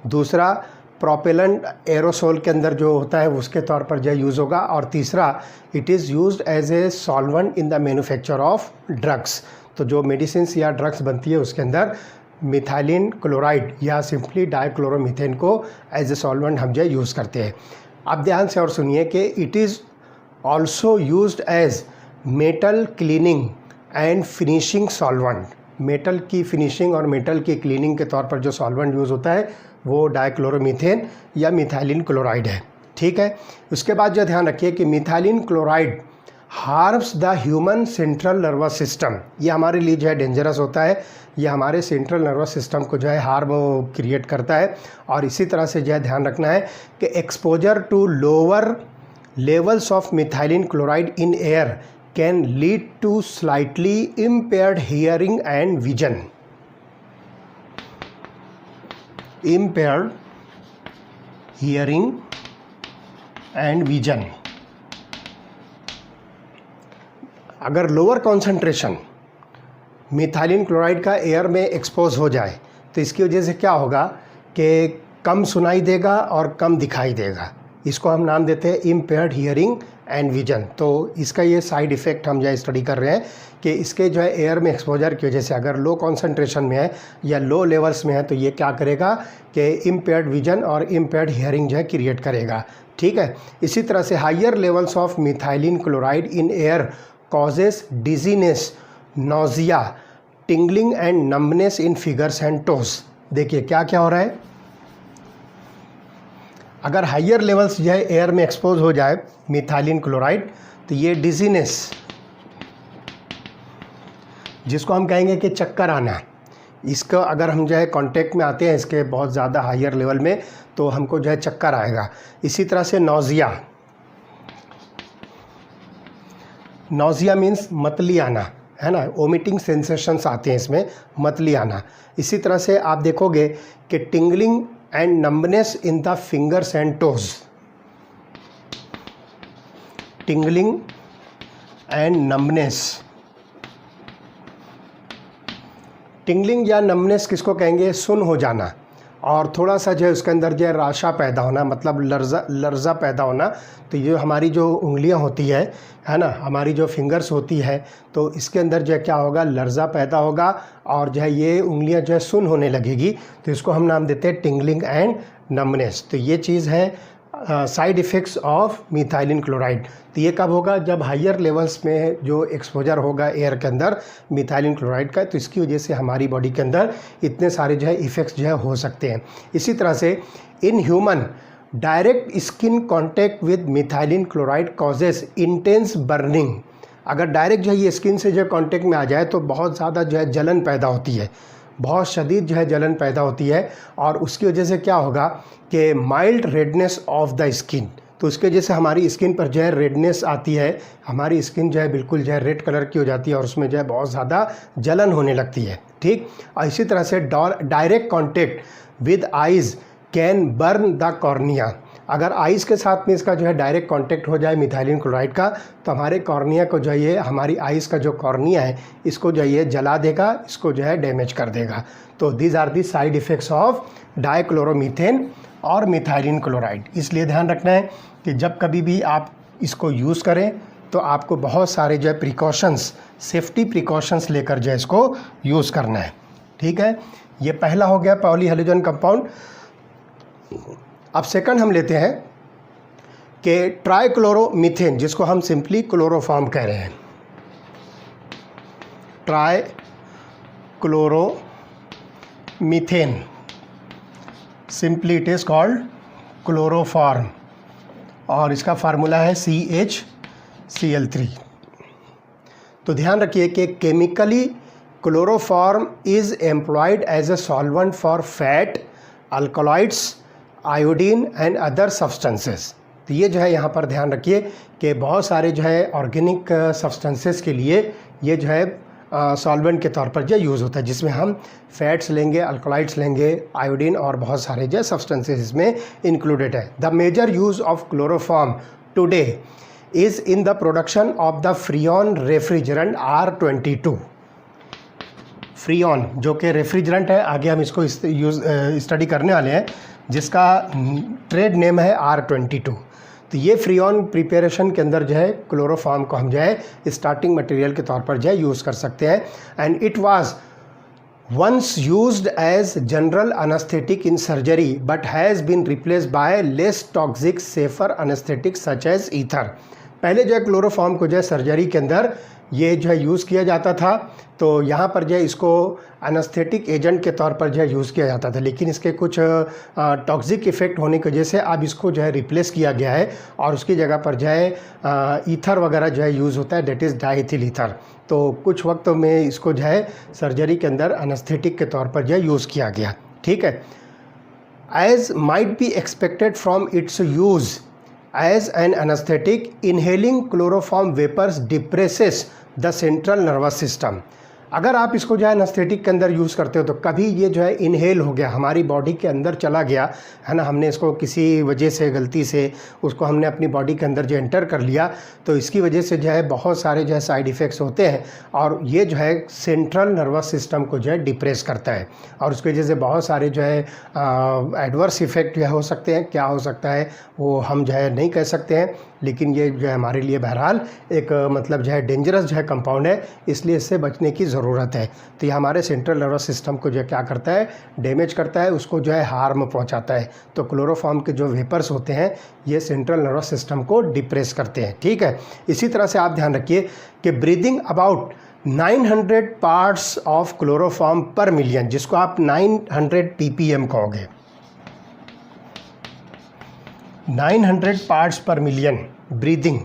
[SPEAKER 1] दूसरा, प्रोपेलेंट एरोसोल के अंदर जो होता है उसके तौर पर जो यूज़ होगा। और तीसरा, it is used as a solvent in the manufacture of drugs. तो जो मेडिसिन्स या ड्रग्स बनती है उसके अंदर मिथाइलिन क्लोराइड या सिंपली डाइक्लोरोमीथेन को एज ए सॉल्वेंट हम जो यूज़ करते हैं। अब ध्यान से और सुनिए कि it is also used as metal cleaning and finishing solvent. Metal की फिनिशिंग और मेटल की क्लीनिंग के तौर पर जो सॉल्वेंट यूज़ होता है वो डाइक्लोरोमीथेन या मिथाइलिन क्लोराइड है। ठीक है, उसके बाद जो ध्यान रखिए कि methylene chloride harms the human central nervous system. ये हमारे लिए जो है डेंजरस होता है, ये हमारे सेंट्रल नर्वस सिस्टम को जो है हार्म क्रिएट करता है। और इसी तरह से जो है ध्यान रखना है कि exposure to lower levels of methylene chloride in air can lead to slightly impaired hearing and vision. Impaired hearing and vision. अगर लोअर कॉन्सेंट्रेशन मिथाइलिन क्लोराइड का एयर में एक्सपोज हो जाए तो इसकी वजह से क्या होगा कि कम सुनाई देगा और कम दिखाई देगा। इसको हम नाम देते हैं इम्पेयर्ड हियरिंग एंड विजन। तो इसका ये साइड इफ़ेक्ट हम जो स्टडी कर रहे हैं कि इसके जो है एयर में एक्सपोजर की वजह से अगर लो कॉन्सेंट्रेशन में है या लो लेवल्स में है तो ये क्या करेगा कि इम्पेयर्ड विजन और इम्पेयर्ड हियरिंग जो है क्रिएट करेगा। ठीक है। इसी तरह से higher levels of methylene chloride in air causes dizziness, nausea, tingling and numbness in fingers and toes. देखिए क्या क्या हो रहा है, अगर हायर लेवल्स जो है एयर में एक्सपोज हो जाए मिथाइलिन क्लोराइड तो ये डिजीनेस, जिसको हम कहेंगे कि चक्कर आना, इसका अगर हम जो है कांटेक्ट में आते हैं इसके बहुत ज़्यादा हायर लेवल में तो हमको जो है चक्कर आएगा। इसी तरह से नोजिया, नोजिया मीन्स मतली आना, है ना, वोमिटिंग सेंसेशंस आते हैं इसमें, मतली आना। इसी तरह से आप देखोगे कि tingling and numbness in the fingers and toes. Tingling and numbness, tingling या नम्बनेस किसको कहेंगे, सुन हो जाना, और थोड़ा सा जो है उसके अंदर जो है राशा पैदा होना, मतलब लर्जा पैदा होना। तो ये हमारी जो उंगलियां होती है ना, हमारी जो फिंगर्स होती है, तो इसके अंदर जो है क्या होगा, लर्जा पैदा होगा और जो है ये उंगलियां जो है सुन होने लगेगी। तो इसको हम नाम देते हैं टिंगलिंग एंड नम्बनेस। तो ये चीज़ है side effects of methylene chloride. तो ये कब होगा, जब हायर लेवल्स में जो एक्सपोजर होगा एयर के अंदर मिथाइलिन क्लोराइड का, तो इसकी वजह से हमारी बॉडी के अंदर इतने सारे जो है इफ़ेक्ट्स जो है हो सकते हैं। इसी तरह से in human direct skin contact with methylene chloride causes intense burning. अगर डायरेक्ट जो है ये स्किन से जो कॉन्टैक्ट में आ जाए तो बहुत ज़्यादा जो है जलन पैदा होती है, बहुत शदीद जो है जलन पैदा होती है, और उसकी वजह से क्या होगा कि mild redness of the skin. तो उसकी वजह से हमारी स्किन पर जो है रेडनेस आती है, हमारी स्किन जो है बिल्कुल जो है रेड कलर की हो जाती है और उसमें जो है बहुत ज़्यादा जलन होने लगती है। ठीक। और इसी तरह से direct contact with eyes can burn the cornea. अगर आइज़ के साथ में इसका जो है डायरेक्ट कांटेक्ट हो जाए मिथाइलिन क्लोराइड का तो हमारे कॉर्निया को जो है, हमारी आइज़ का जो कॉर्निया है इसको जो है जला देगा, इसको जो है डैमेज कर देगा। तो these are the side effects of dichloromethane और मिथाइलिन क्लोराइड। इसलिए ध्यान रखना है कि जब कभी भी आप इसको यूज़ करें तो आपको बहुत सारे जो है प्रिकॉशंस, सेफ्टी प्रिकॉशंस लेकर जो है इसको यूज़ करना है। ठीक है। ये पहला हो गया पॉलीहेलोजन कंपाउंड। अब सेकंड हम लेते हैं कि ट्राइक्लोरोमीथेन, जिसको हम सिंपली क्लोरोफॉर्म कह रहे हैं। Trichloromethane, simply it is called chloroform, और इसका फार्मूला है CHCl3। तो ध्यान रखिए कि chemically chloroform is employed as a solvent for fat, alkaloids, iodine and other substances. तो ये जो है यहाँ पर ध्यान रखिए कि बहुत सारे जो है ऑर्गेनिक सब्सटेंसेस के लिए ये जो है सॉल्वेंट के तौर पर जो यूज़ होता है, जिसमें हम फैट्स लेंगे, अल्कलॉइड्स लेंगे, आयोडीन और बहुत सारे जो सब्सटेंसेस इसमें इंक्लूडेड है। The major use of chloroform today is in the production of the freon refrigerant R22। Freon जो कि रेफ्रिजरेंट है, आगे हम इसको स्टडी करने वाले हैं, जिसका ट्रेड नेम है R22। तो ये फ्रियॉन प्रिपरेशन के अंदर जो है क्लोरोफॉर्म को हम जो है स्टार्टिंग मटेरियल के तौर पर जो है यूज़ कर सकते हैं। And it was once used as general anaesthetic in surgery but has been replaced by less toxic safer anaesthetic such as ether. पहले जो है क्लोरोफॉर्म को जो है सर्जरी के अंदर ये जो है यूज़ किया जाता था, तो यहाँ पर जो है इसको अनेस्थेटिक एजेंट के तौर पर जो है यूज़ किया जाता था, लेकिन इसके कुछ टॉक्सिक इफ़ेक्ट होने की वजह से अब इसको जो है रिप्लेस किया गया है और उसकी जगह पर जो है ईथर वगैरह जो है यूज़ होता है, डेट इज़ डाइथिल ईथर। तो कुछ वक्त में इसको जो है सर्जरी के अंदर अनेस्थेटिक के तौर पर जो है यूज़ किया गया। ठीक है। As might be expected from its use as an anaesthetic inhaling chloroform vapours depresses the central nervous system. अगर आप इसको जो है एनेस्थेटिक के अंदर यूज़ करते हो तो कभी ये जो है इनहेल हो गया, हमारी बॉडी के अंदर चला गया है ना, हमने इसको किसी वजह से गलती से उसको हमने अपनी बॉडी के अंदर जो एंटर कर लिया, तो इसकी वजह से जो है बहुत सारे जो है साइड इफ़ेक्ट्स होते हैं और ये जो है सेंट्रल नर्वस सिस्टम को जो है डिप्रेस करता है और उसकी वजह से बहुत सारे जो है एडवर्स इफ़ेक्ट जो है हो सकते हैं। क्या हो सकता है वो हम जो है नहीं कह सकते हैं, लेकिन ये जो है हमारे लिए बहरहाल एक मतलब जो है डेंजरस जो है कंपाउंड है, इसलिए इससे बचने की ज़रूरत है। तो ये हमारे सेंट्रल नर्वस सिस्टम को जो है क्या करता है, डैमेज करता है, उसको जो है हार्म पहुंचाता है। तो क्लोरोफॉर्म के जो वेपर्स होते हैं ये सेंट्रल नर्वस सिस्टम को डिप्रेस करते हैं। ठीक है, इसी तरह से आप ध्यान रखिए कि breathing about 900 parts of chloroform पर मिलियन, जिसको आप 900 ppm कहोगे, 900 पार्ट्स पर मिलियन ब्रीदिंग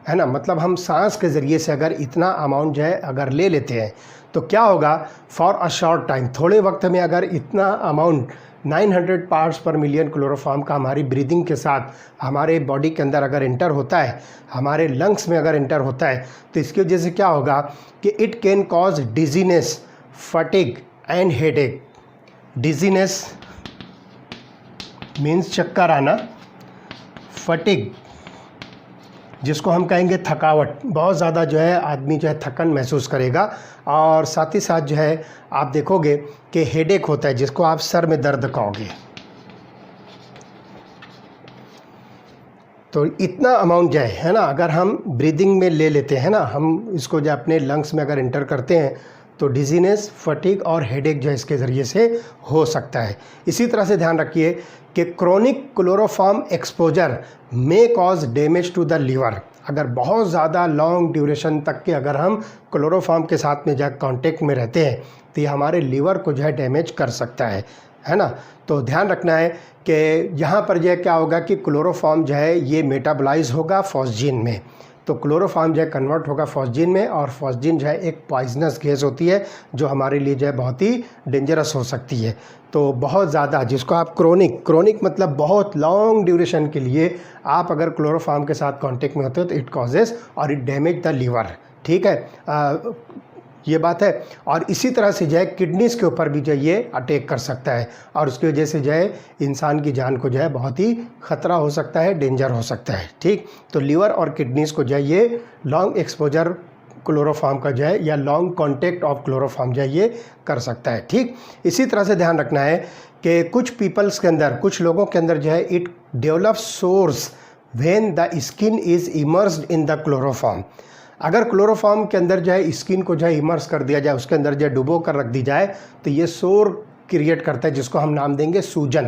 [SPEAKER 1] है ना, मतलब हम सांस के ज़रिए से अगर इतना अमाउंट जो है अगर ले लेते हैं तो क्या होगा, फॉर अ शॉर्ट टाइम, थोड़े वक्त में अगर इतना अमाउंट 900 पार्ट्स पर मिलियन क्लोरोफॉर्म का हमारी ब्रीदिंग के साथ हमारे बॉडी के अंदर अगर एंटर होता है, हमारे लंग्स में अगर एंटर होता है, तो इसकी वजह से क्या होगा कि it can cause dizziness, fatigue and headache. Dizziness means चक्कर आना, फटीग जिसको हम कहेंगे थकावट, बहुत ज़्यादा जो है आदमी जो है थकन महसूस करेगा, और साथ ही साथ जो है आप देखोगे कि हेडेक होता है जिसको आप सर में दर्द कहोगे। तो इतना अमाउंट जो है ना अगर हम ब्रीदिंग में ले लेते हैं ना, हम इसको जो अपने लंग्स में अगर एंटर करते हैं तो डिजीनेस, फटीग और हेडेक जो है इसके ज़रिए से हो सकता है। इसी तरह से ध्यान रखिए कि chronic chloroform exposure may cause damage to the liver. अगर बहुत ज़्यादा लॉन्ग ड्यूरेशन तक के अगर हम क्लोरोफॉर्म के साथ में जो कांटेक्ट में रहते हैं तो ये हमारे लीवर को जो है डैमेज कर सकता है ना। तो ध्यान रखना है कि यहाँ पर जो है क्या होगा कि क्लोरोफॉर्म जो है ये मेटाबोलाइज होगा फॉस्जीन में, तो क्लोरोफॉर्म जो है कन्वर्ट होगा फॉस्जीन में, और फॉस्जीन जो है एक पॉइजनस गैस होती है जो हमारे लिए जो है बहुत ही डेंजरस हो सकती है। तो बहुत ज़्यादा, जिसको आप क्रोनिक मतलब बहुत लॉन्ग ड्यूरेशन के लिए आप अगर क्लोरोफॉर्म के साथ कांटेक्ट में होते हो तो इट कॉजेस और इट डैमेज द लीवर। ठीक है, ये बात है। और इसी तरह से जो है किडनीज़ के ऊपर भी जो है ये अटैक कर सकता है और उसकी वजह से जो है इंसान की जान को जो है बहुत ही ख़तरा हो सकता है, डेंजर हो सकता है। ठीक, तो लीवर और किडनीज़ को जो है ये लॉन्ग एक्सपोजर क्लोरोफॉर्म का जो है या लॉन्ग कांटेक्ट ऑफ क्लोरोफॉर्म जो है ये कर सकता है। ठीक, इसी तरह से ध्यान रखना है कि कुछ पीपल्स के अंदर, कुछ लोगों के अंदर जो है it develop source when the skin is immersed in the chloroform. अगर क्लोरोफॉर्म के अंदर जो है स्किन को जो है इमर्स कर दिया जाए, उसके अंदर जो है डुबो कर रख दी जाए, तो ये सोर क्रिएट करता है जिसको हम नाम देंगे सूजन।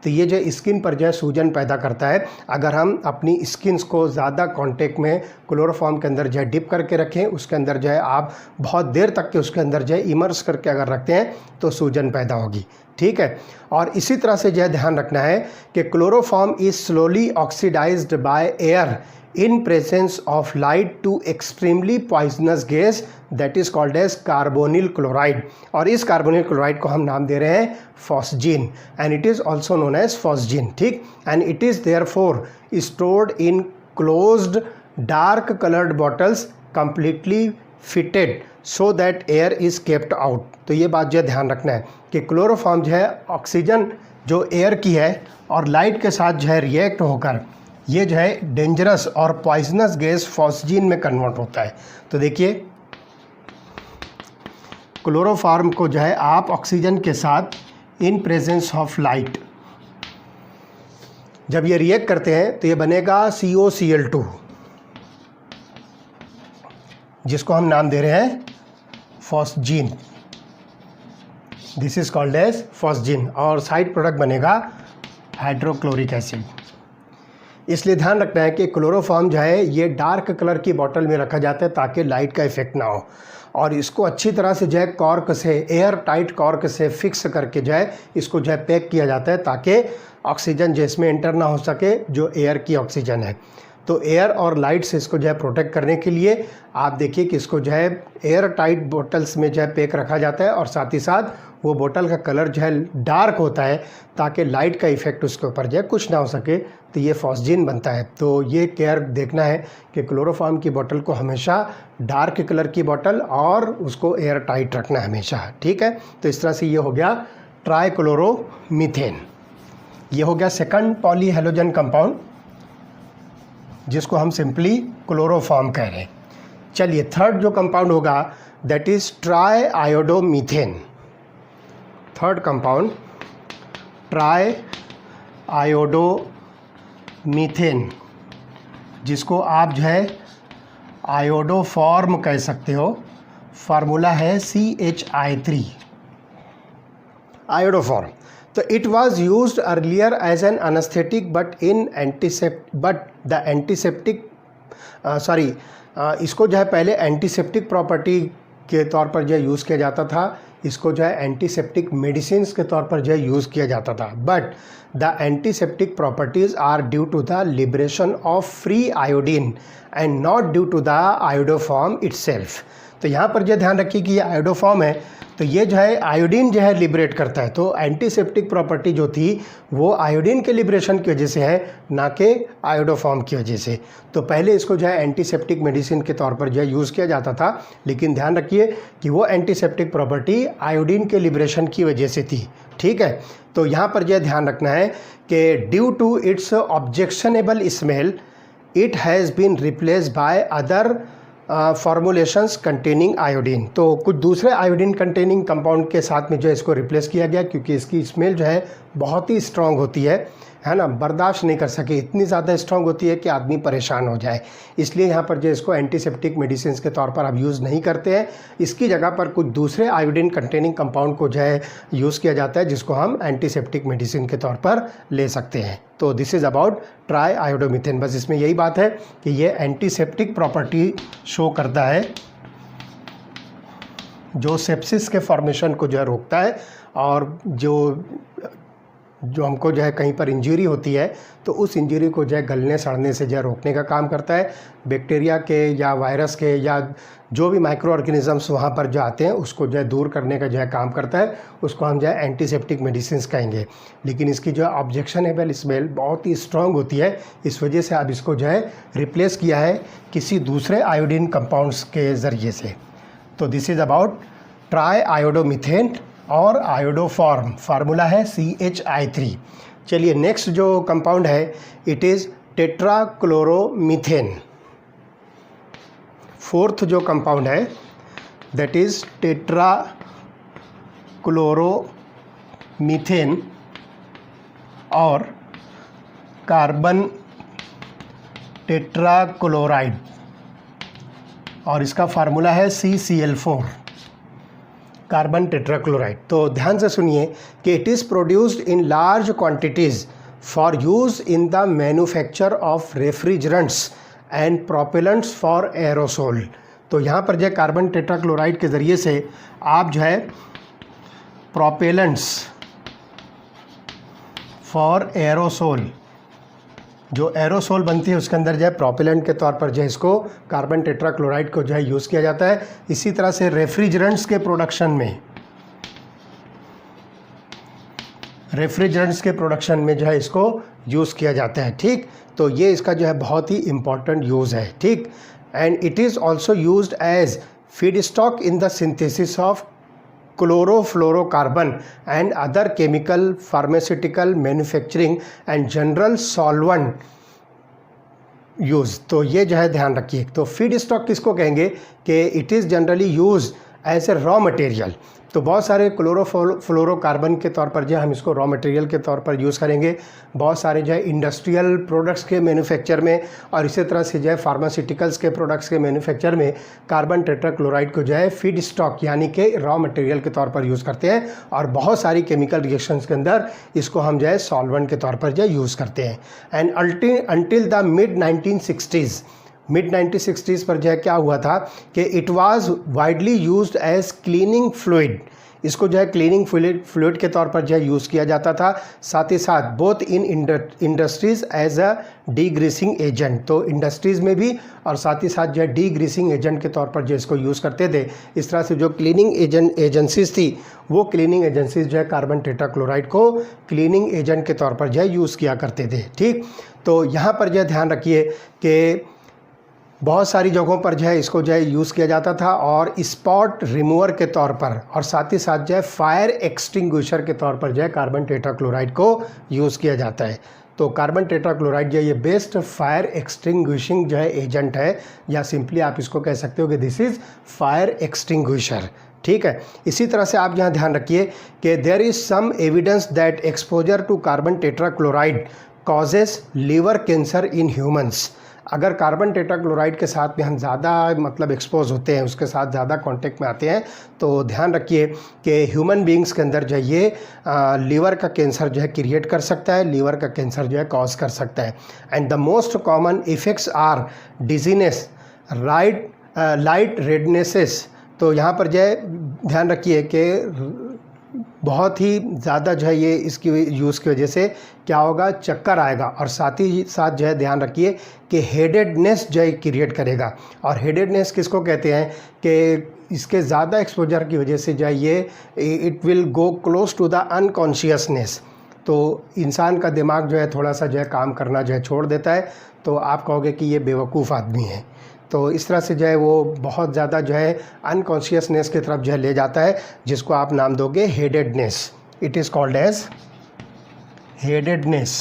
[SPEAKER 1] तो ये जो स्किन पर जो है सूजन पैदा करता है। अगर हम अपनी स्किन्स को ज़्यादा कांटेक्ट में क्लोरोफॉर्म के अंदर जो है डिप करके रखें, उसके अंदर जो है आप बहुत देर तक के उसके अंदर जो है इमर्स करके अगर रखते हैं तो सूजन पैदा होगी। ठीक है, और इसी तरह से जो है ध्यान रखना है कि chloroform is slowly oxidised by air in presence of light to extremely poisonous gas that is called as carbonyl chloride, और इस कार्बोनिल क्लोराइड को हम नाम दे रहे हैं phosgene, and it is also known as phosgene. ठीक, and it is therefore stored in closed dark coloured bottles completely fitted so that air is kept out. तो ये बात जो है ध्यान रखना है कि क्लोरोफॉर्म जो है ऑक्सीजन जो एयर की है और लाइट के साथ जो है रिएक्ट होकर ये जो है डेंजरस और पॉइजनस गैस फॉस्जीन में कन्वर्ट होता है। तो देखिए क्लोरोफॉर्म को जो है आप ऑक्सीजन के साथ इन प्रेजेंस ऑफ लाइट जब ये रिएक्ट करते हैं तो ये बनेगा COCl2, जिसको हम नाम दे रहे हैं phosgene. This is called as phosgene, और साइड प्रोडक्ट बनेगा हाइड्रोक्लोरिक एसिड। इसलिए ध्यान रखना है कि क्लोरोफॉर्म जो है ये डार्क कलर की बॉटल में रखा जाता है ताकि लाइट का इफेक्ट ना हो, और इसको अच्छी तरह से जो है कॉर्क से, एयर टाइट कॉर्क से फिक्स करके जो है इसको जो है पैक किया जाता है ताकि ऑक्सीजन जिसमें एंटर ना हो सके, जो एयर की ऑक्सीजन है। तो एयर और लाइट से इसको जो है प्रोटेक्ट करने के लिए आप देखिए कि इसको जो है एयर टाइट बोटल्स में जो है पैक रखा जाता है और साथ ही साथ वो बोतल का कलर जो है डार्क होता है ताकि लाइट का इफ़ेक्ट उसके ऊपर जो है कुछ ना हो सके, तो ये फॉस्जीन बनता है। तो ये केयर देखना है कि क्लोरोफॉर्म की बोतल को हमेशा डार्क कलर की बोतल और उसको एयर टाइट रखना है हमेशा, ठीक है। तो इस तरह से ये हो गया ट्राइक्लोरोमीथेन। ये हो गया सेकंड पॉली हेलोजन कंपाउंड जिसको हम सिंपली क्लोरोफॉर्म कह रहे हैं। चलिए थर्ड जो कंपाउंड होगा that is triiodomethane. Third compound triiodomethane, जिसको आप जो है आयोडोफॉर्म कह सकते हो। फार्मूला है CH3 आयोडोफॉर्म। तो it was used earlier as an anaesthetic but the antiseptic इसको जो है पहले एंटीसेप्टिक प्रॉपर्टी के तौर पर जो है यूज़ किया जाता था। इसको जो है एंटीसेप्टिक मेडिसिन के तौर पर जो है यूज़ किया जाता था। But the antiseptic properties are due to the liberation of free iodine and not due to the iodoform itself. तो यहाँ पर जो ध्यान रखिए कि ये आयोडोफॉर्म है, तो ये जो है आयोडीन जो है लिबरेट करता है। तो एंटीसेप्टिक प्रॉपर्टी जो थी वो आयोडीन के लिबरेशन की वजह से है, ना कि आयोडोफॉर्म की वजह से। तो पहले इसको जो है एंटीसेप्टिक मेडिसिन के तौर पर जो है यूज़ किया जाता था, लेकिन ध्यान रखिए कि वो एंटीसेप्टिक प्रॉपर्टी आयोडीन के लिबरेशन की वजह से थी, ठीक है। तो यहाँ पर जो ध्यान रखना है कि due to its objectionable smell it has been replace by other formulations containing iodine. तो कुछ दूसरे आयोडीन कंटेनिंग कंपाउंड के साथ में जो है इसको रिप्लेस किया गया, क्योंकि इसकी स्मेल जो है बहुत ही स्ट्रांग होती है ना, बर्दाश्त नहीं कर सके, इतनी ज़्यादा स्ट्रांग होती है कि आदमी परेशान हो जाए। इसलिए यहाँ पर जो इसको एंटीसेप्टिक मेडिसिन के तौर पर अब यूज़ नहीं करते हैं। इसकी जगह पर कुछ दूसरे आयोडीन कंटेनिंग कंपाउंड को जो है यूज़ किया जाता है, जिसको हम एंटीसेप्टिक मेडिसिन के तौर पर ले सकते हैं। तो दिस इज़ अबाउट ट्राई आयोडोमीथेन। बस इसमें यही बात है कि ये एंटीसेप्टिक प्रॉपर्टी शो करता है जो सेप्सिस के फॉर्मेशन को जो है रोकता है, और जो हमको जो है कहीं पर इंजरी होती है तो उस इंजरी को जो है गलने सड़ने से जो है रोकने का काम करता है। बैक्टीरिया के या वायरस के या जो भी माइक्रो ऑर्गेनिजम्स वहाँ पर जो आते हैं उसको जो है दूर करने का जो है काम करता है। उसको हम जो है एंटीसेप्टिक मेडिसिन कहेंगे। लेकिन इसकी जो है ऑब्जेक्शनेबल स्मेल बहुत ही स्ट्रॉन्ग होती है, इस वजह से अब इसको जो है रिप्लेस किया है किसी दूसरे आयोडीन कंपाउंड्स के ज़रिए से। तो दिस इज़ अबाउट ट्राई आयोडोमीथेन और आयोडोफॉर्म। फार्मूला है CH3। चलिए नेक्स्ट जो कंपाउंड है इट इज़ टेट्राक्लोरोमीथेन। फोर्थ जो कंपाउंड है दैट इज़ टेट्राक्लोरोमीथेन और कार्बन टेट्राक्लोराइड, और इसका फार्मूला है CCl4 कार्बन टेट्राक्लोराइड। तो ध्यान से सुनिए कि it is produced in large quantities for use in the manufacture of refrigerants and propellants for aerosol. तो यहाँ पर जो है कार्बन टेट्राक्लोराइड के ज़रिए से आप जो है प्रोपेलेंट्स फॉर एरोसोल, जो एरोसोल बनती है उसके अंदर जो है प्रोपेलेंट के तौर पर जो है इसको कार्बन टेट्राक्लोराइड को जो है यूज़ किया जाता है। इसी तरह से रेफ्रिजरेंट्स के प्रोडक्शन में जो है इसको यूज़ किया जाता है, ठीक। तो ये इसका जो है बहुत ही इम्पॉर्टेंट यूज़ है, ठीक। And it is also used as feed stock in the synthesis of chlorofluorocarbon and other chemical, pharmaceutical, manufacturing and general solvent use. तो ये जो है ध्यान रखिए। तो फीड स्टॉक किसको कहेंगे कि it is generally use as a raw material. तो बहुत सारे क्लोरोफ्लोरोकार्बन के तौर पर जो हम इसको रॉ मटेरियल के तौर पर यूज़ करेंगे, बहुत सारे जो है इंडस्ट्रियल प्रोडक्ट्स के मैन्युफैक्चर में, और इसी तरह से जो है फार्मास्यूटिकल्स के प्रोडक्ट्स के मैन्युफैक्चर में कार्बन टेट्राक्लोराइड को जो है फीड स्टॉक यानी कि रॉ मटेरियल के तौर पर यूज़ करते हैं। और बहुत सारी केमिकल रिएक्शंस के अंदर इसको हम जो है सॉल्वेंट के तौर पर जो है यूज़ करते हैं। And until the mid 1960s पर जो है क्या हुआ था कि it was widely used as cleaning fluid इसको जो है क्लीनिंग फ्लूइड के तौर पर जो है यूज़ किया जाता था। साथ ही साथ both in industries as a degreasing agent, तो इंडस्ट्रीज़ में भी और साथ ही साथ जो है डीग्रीसिंग एजेंट के तौर पर जो इसको यूज़ करते थे। इस तरह से जो क्लीनिंग एजेंसीज थी वो क्लीनिंग एजेंसीज जो है कार्बन टेट्राक्लोराइड को क्लीनिंग एजेंट के तौर पर जो है यूज़ किया करते थे। ठीक, तो यहाँ पर जो है ध्यान रखिए कि बहुत सारी जगहों पर जो है इसको जो है यूज़ किया जाता था और स्पॉट रिमूवर के तौर पर और साथ ही साथ जो है फायर एक्सटिंग्विशर के तौर पर जो है कार्बन टेट्राक्लोराइड को यूज़ किया जाता है। तो कार्बन टेट्राक्लोराइड जो है ये बेस्ट फायर एक्सटिंग्विशिंग जो है एजेंट है, या सिंपली आप इसको कह सकते हो कि दिस इज़ फायर एक्सटिंग्विशर। ठीक है, इसी तरह से आप यहाँ ध्यान रखिए कि there is some evidence that exposure to carbon tetrachloride causes liver cancer in humans. अगर कार्बन टेट्राक्लोराइड के साथ में हम ज़्यादा मतलब एक्सपोज होते हैं, उसके साथ ज़्यादा कांटेक्ट में आते हैं, तो ध्यान रखिए कि ह्यूमन बींग्स के अंदर जो है ये लीवर का कैंसर जो है क्रिएट कर सकता है, लीवर का कैंसर जो है कॉज कर सकता है। And the most common effects are dizziness, light rednesses. तो यहाँ पर जो है ध्यान रखिए कि बहुत ही ज़्यादा जो है ये इसकी यूज़ की वजह से क्या होगा, चक्कर आएगा, और साथ ही साथ जो है ध्यान रखिए कि हेडेडनेस जो है क्रिएट करेगा। और हेडेडनेस किसको कहते हैं कि इसके ज़्यादा एक्सपोजर की वजह से जो है ये it will go close to the unconsciousness. तो इंसान का दिमाग जो है थोड़ा सा जो है काम करना जो है छोड़ देता है, तो आप कहोगे कि ये बेवकूफ़ आदमी है। तो इस तरह से जो है वो बहुत ज़्यादा जो है अनकॉन्शियसनेस की तरफ जो है ले जाता है, जिसको आप नाम दोगे headedness. It is called as headedness.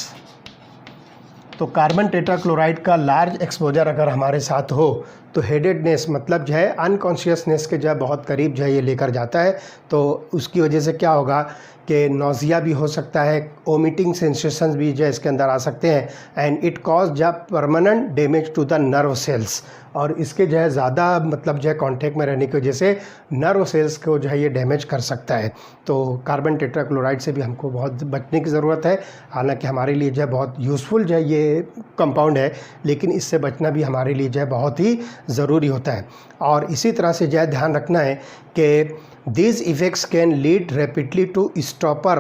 [SPEAKER 1] तो कार्बन टेट्राक्लोराइड का लार्ज एक्सपोजर अगर हमारे साथ हो तो हेडेडनेस मतलब जो है अनकॉन्शियसनेस के जो है बहुत करीब जो है ये लेकर जाता है। तो उसकी वजह से क्या होगा कि नौजिया भी हो सकता है, ओमिटिंग सेंसेशंस भी जो है इसके अंदर आ सकते हैं, एंड इट कॉज ज permanent damage to the nerve cells. और इसके जो है ज़्यादा मतलब जो है कांटेक्ट में रहने की वजह से नर्व सेल्स को जो है ये डैमेज कर सकता है। तो कार्बन टेट्राक्लोराइड से भी हमको बहुत बचने की ज़रूरत है। हालांकि हमारे लिए जो है बहुत यूज़फुल जो है ये कंपाउंड है, लेकिन इससे बचना भी हमारे लिए जो है बहुत ही ज़रूरी होता है। और इसी तरह से जो है ध्यान रखना है कि these effects can lead rapidly to stupor,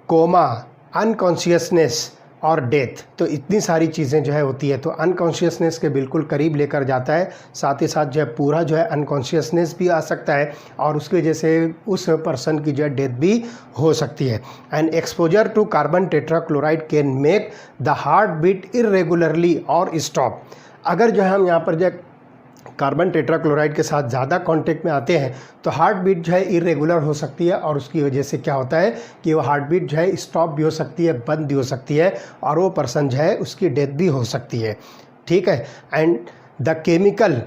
[SPEAKER 1] coma, unconsciousness और डेथ। तो इतनी सारी चीज़ें जो है होती है, तो अनकॉन्शियसनेस के बिल्कुल करीब लेकर जाता है, साथ ही साथ जो है पूरा जो है अनकॉन्शियसनेस भी आ सकता है, और उसकी वजह से उस पर्सन की जो है डेथ भी हो सकती है। And exposure to carbon tetrachloride can make the heart beat irregularly और स्टॉप। अगर जो है हम यहाँ पर जो कार्बन टेट्राक्लोराइड के साथ ज़्यादा कांटेक्ट में आते हैं तो हार्ट बीट जो है इरेगुलर हो सकती है, और उसकी वजह से क्या होता है कि वो हार्ट बीट जो है स्टॉप भी हो सकती है, बंद भी हो सकती है, और वो पर्सन जो है उसकी डेथ भी हो सकती है। ठीक है, and the chemical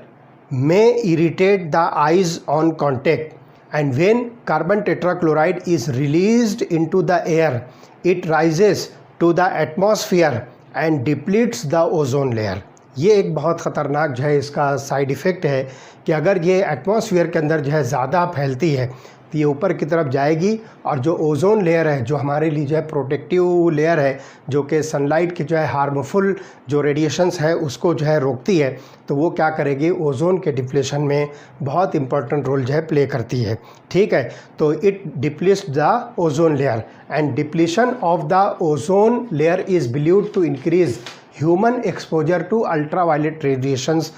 [SPEAKER 1] may irritate the eyes on contact, and when carbon tetrachloride is released into the air it rises to the atmosphere and depletes the ozone layer. ये एक बहुत ख़तरनाक जो है इसका साइड इफ़ेक्ट है कि अगर ये एटमॉस्फेयर के अंदर जो है ज़्यादा फैलती है तो ये ऊपर की तरफ जाएगी, और जो ओजोन लेयर है, जो हमारे लिए जो है प्रोटेक्टिव लेयर है, जो कि सनलाइट की जो है हार्मफुल जो रेडिएशंस है उसको जो है रोकती है, तो वो क्या करेगी, ओजोन के डिप्लेशन में बहुत इंपॉर्टेंट रोल जो है प्ले करती है। ठीक है, तो it depletes the ozone layer, and depletion of the ozone layer is believed to increase human exposure to ultraviolet radiations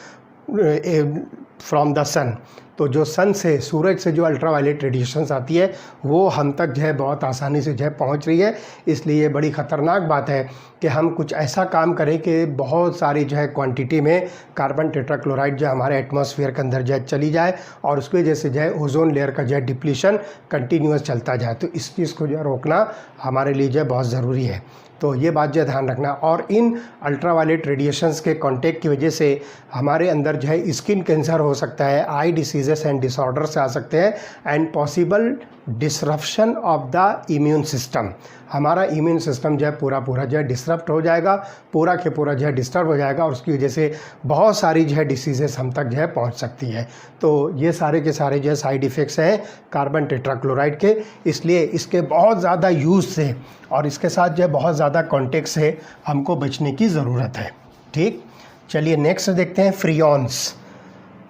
[SPEAKER 1] from the sun. तो जो सन से, सूरज से जो अल्ट्रावायलेट रेडिएशंस आती है वो हम तक जो है बहुत आसानी से जो है पहुंच रही है। इसलिए बड़ी ख़तरनाक बात है कि हम कुछ ऐसा काम करें कि बहुत सारी जो है क्वांटिटी में कार्बन टेट्राक्लोराइड जो हमारे एटमॉस्फेयर के अंदर जो है चली जाए, और उसकी वजह से जो है ओजोन लेयर का जो है डिप्लीशन कंटिन्यूस चलता जाए। तो इस चीज़ को जो है रोकना हमारे लिए जो है बहुत ज़रूरी है। तो ये बात जो है ध्यान रखना। और इन अल्ट्रावायलेट रेडिएशंस के कांटेक्ट की वजह से हमारे अंदर जो है स्किन कैंसर हो सकता है, आई डिसीजेस एंड डिसऑर्डर्स आ सकते हैं, and possible disruption of the immune system. हमारा इम्यून सिस्टम जो है पूरा जो है डिसरप्ट हो जाएगा, पूरा के पूरा जो है डिस्टर्ब हो जाएगा, और उसकी वजह से बहुत सारी जो है डिसीजेस हम तक जो है पहुंच सकती है। तो ये सारे के सारे जो है साइड इफ़ेक्ट्स हैं कार्बन टेट्राक्लोराइड के, इसलिए इसके बहुत ज़्यादा यूज़ से और इसके साथ जो है बहुत ज़्यादा कॉन्टेक्ट से हमको बचने की ज़रूरत है। ठीक, चलिए नेक्स्ट देखते हैं फ्रियॉन्स।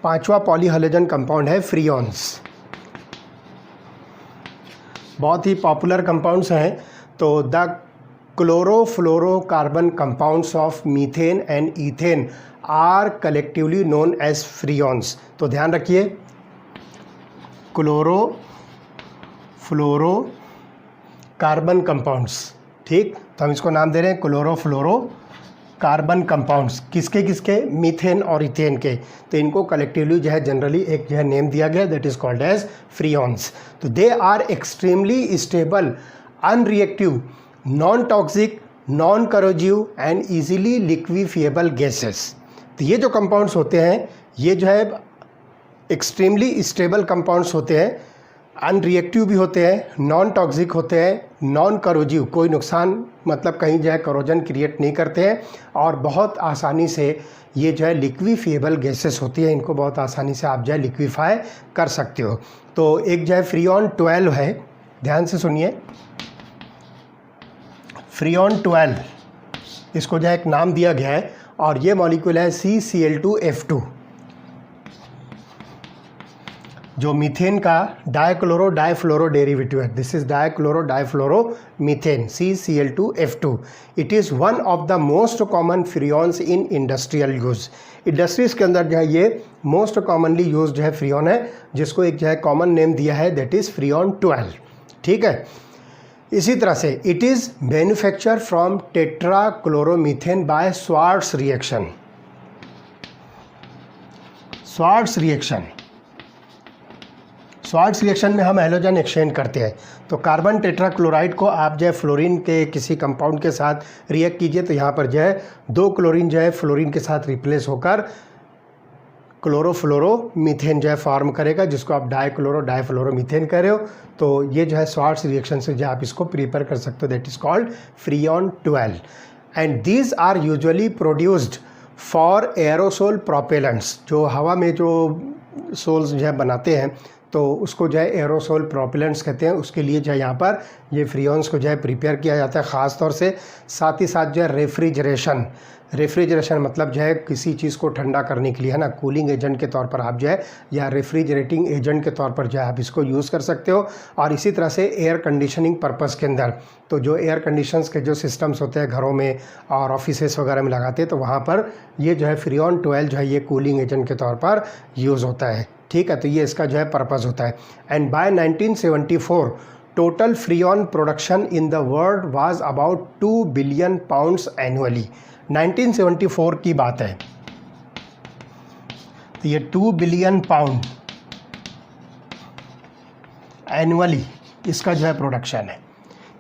[SPEAKER 1] 5वां पॉलीहैलोजन कंपाउंड है फ्रियॉन्स। बहुत ही पॉपुलर कंपाउंड्स हैं। तो the chlorofluorocarbon compounds of methane and ethane are collectively known as freons. तो ध्यान रखिए, क्लोरोफ्लोरोकार्बन कंपाउंड्स, ठीक। तो हम इसको नाम दे रहे हैं क्लोरोफ्लोरोकार्बन कंपाउंड्स, किसके किसके, मीथेन और इथेन के। तो इनको कलेक्टिवली जो है जनरली एक जो है नेम दिया गया, that is called as freons. तो they are extremely stable, unreactive, non toxic, non corrosive and easily liquefiable gases. तो ये जो कंपाउंड्स होते हैं ये जो है एक्सट्रीमली स्टेबल कंपाउंड्स होते हैं, अनरिएक्टिव भी होते हैं, नॉन टॉक्सिक होते हैं, नॉन करोजिव, कोई नुकसान मतलब कहीं जो है करोजन क्रिएट नहीं करते हैं, और बहुत आसानी से ये जो है लिक्विफिएबल गैसेस होती है, इनको बहुत आसानी से आप जो है लिक्विफाई कर सकते हो। तो एक जो है फ्रियॉन 12 है, ध्यान से सुनिए, फ्रियॉन 12, इसको जो है एक नाम दिया गया है, और ये मॉलिक्यूल है CCl2F2, जो मीथेन का डाइक्लोरो डाइफ्लोरो डेरिवेटिव है। This is dichloro difluoro methane, CCl2F2। It is one of the most common freons in industrial use. Industries के अंदर जो है ये मोस्ट कॉमनली यूज जो है फ्रियॉन है, जिसको एक जो है कॉमन नेम दिया है, दैट इज़ फ्रियॉन 12, ठीक है। इसी तरह से it is manufacture from tetrachloromethane by Swarts reaction. Swarts reaction में हम हैलोजन एक्सचेंज करते हैं। तो कार्बन टेट्राक्लोराइड को आप जो है फ्लोरीन के किसी कंपाउंड के साथ रिएक्ट कीजिए, तो यहाँ पर जो है 2 क्लोरीन जो है फ्लोरीन के साथ रिप्लेस होकर क्लोरोफ्लोरोमीथेन जो है फॉर्म करेगा, जिसको आप डाइक्लोरो डाइफ्लोरोमीथेन कह रहे हो। तो ये जो है स्वार्ट्स रिएक्शन से जो आप इसको प्रिपेयर कर सकते हो, that is called freon 12। And these are usually produced for aerosol propellants. जो हवा में जो सोल्स जो है बनाते हैं तो उसको जो है एरोसोल प्रोपेलेंट्स कहते हैं, उसके लिए जो है यहाँ पर ये फ्रियॉन्स को जो है प्रिपेयर किया जाता है ख़ास तौर से। साथ ही साथ जो है रेफ्रिजरेशन मतलब जो है किसी चीज़ को ठंडा करने के लिए, है ना, कूलिंग एजेंट के तौर पर आप जो है, या रेफ्रिजरेटिंग एजेंट के तौर पर जो है आप इसको यूज़ कर सकते हो। और इसी तरह से एयर कंडीशनिंग पर्पस के अंदर, तो जो एयर कंडीशंस के जो सिस्टम्स होते हैं घरों में और ऑफिसेस वगैरह में लगाते हैं, तो वहाँ पर ये जो है फ्रियॉन 12 जो है ये कूलिंग एजेंट के तौर पर यूज़ होता है, ठीक है। तो ये इसका जो है पर्पस होता है। And by 1974 total freon production in the world was about 2 billion pounds annually. 1974 की बात है, तो ये 2 बिलियन पाउंड एनुअली इसका जो है प्रोडक्शन है।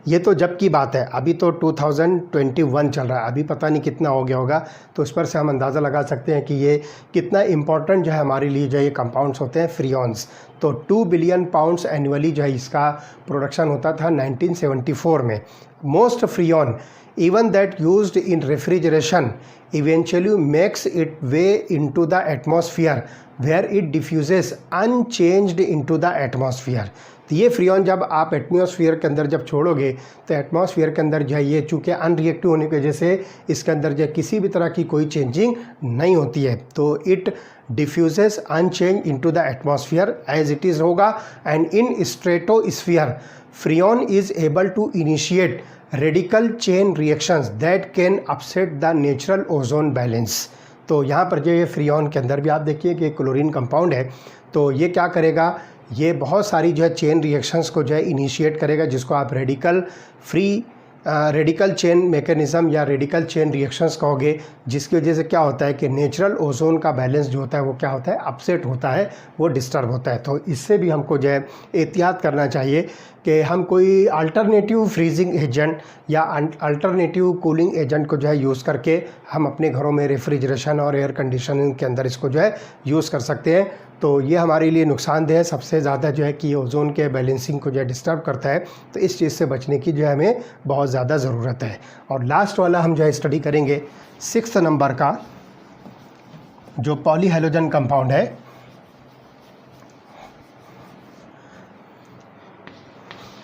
[SPEAKER 1] ये तो जब की बात है, अभी तो 2021 चल रहा है, अभी पता नहीं कितना हो गया होगा। तो उस पर से हम अंदाज़ा लगा सकते हैं कि ये कितना इम्पोर्टेंट जो है हमारे लिए जो ये कंपाउंड्स होते हैं फ्रियॉन्स। तो 2 बिलियन पाउंड्स एनुअली जो है इसका प्रोडक्शन होता था 1974 में। Most freon even that used in refrigeration eventually makes its way into the atmosphere where it diffuses unchanged into the atmosphere। तो ये फ्रियॉन जब आप एटमॉस्फेयर के अंदर जब छोड़ोगे तो एटमॉस्फेयर के अंदर जो है ये चूँकि अनरिएक्टिव होने की वजह से इसके अंदर जो किसी भी तरह की कोई चेंजिंग नहीं होती है, तो it diffuses unchange into the atmosphere as it is होगा। And in stratosphere freon is able to initiate radical chain reactions that can upset the natural ozone balance. तो यहाँ पर जो ये फ्रियॉन के अंदर भी आप देखिए कि क्लोरीन कंपाउंड है, तो ये क्या करेगा, ये बहुत सारी जो है चेन रिएक्शंस को जो है इनिशिएट करेगा, जिसको आप रेडिकल चेन मैकेनिज़्म या रेडिकल चेन रिएक्शंस कहोगे, जिसकी वजह से क्या होता है कि नेचुरल ओजोन का बैलेंस जो होता है वो क्या होता है, अपसेट होता है, वो डिस्टर्ब होता है। तो इससे भी हमको जो है एहतियात करना चाहिए कि हम कोई अल्टरनेटिव फ्रीजिंग एजेंट या अल्टरनेटिव कूलिंग एजेंट को जो है यूज़ करके हम अपने घरों में रेफ्रिजरेशन और एयर कंडीशनिंग के अंदर इसको जो है यूज़ कर सकते हैं। तो ये हमारे लिए नुकसानदेह है सबसे ज़्यादा जो है कि ओजोन के बैलेंसिंग को जो है डिस्टर्ब करता है। तो इस चीज़ से बचने की जो है हमें बहुत ज़्यादा ज़रूरत है। और लास्ट वाला हम जो है स्टडी करेंगे 6th नंबर का, जो पॉलीहेलोजन कंपाउंड है,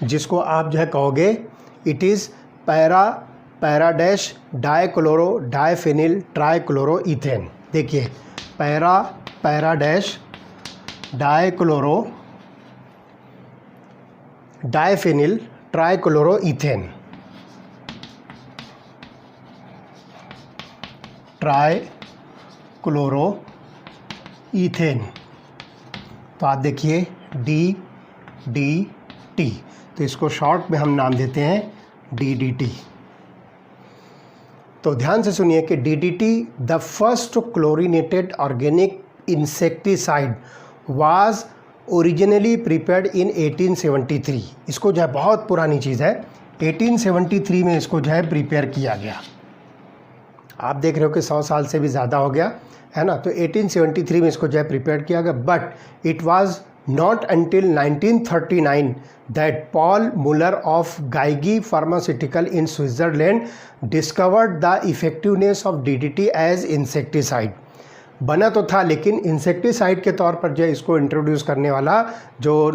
[SPEAKER 1] जिसको आप जो है कहोगे it is para dash dichloro diphenyl trichloro ethane. देखिए पैराडैश डाइक्लोरो डायफेनिल ट्राइक्लोरोइथेन, ट्राइक्लोरोइथेन। तो आप देखिए DDT, तो इसको शॉर्ट में हम नाम देते हैं DDT। तो ध्यान से सुनिए कि DDT the first chlorinated organic insecticide was originally prepared in 1873। इसको जो है बहुत पुरानी चीज़ है, 1873 में इसको जो है प्रिपेयर किया गया। आप देख रहे हो कि 100 साल से भी ज़्यादा हो गया है ना। तो 1873 में इसको जो है प्रिपेयर किया गया, but it was not until 1939 that Paul Muller of Geigy pharmaceutical in Switzerland discovered the effectiveness of DDT as insecticide. बना तो था, लेकिन इंसेक्टिसाइड के तौर पर जो इसको इंट्रोड्यूस करने वाला जो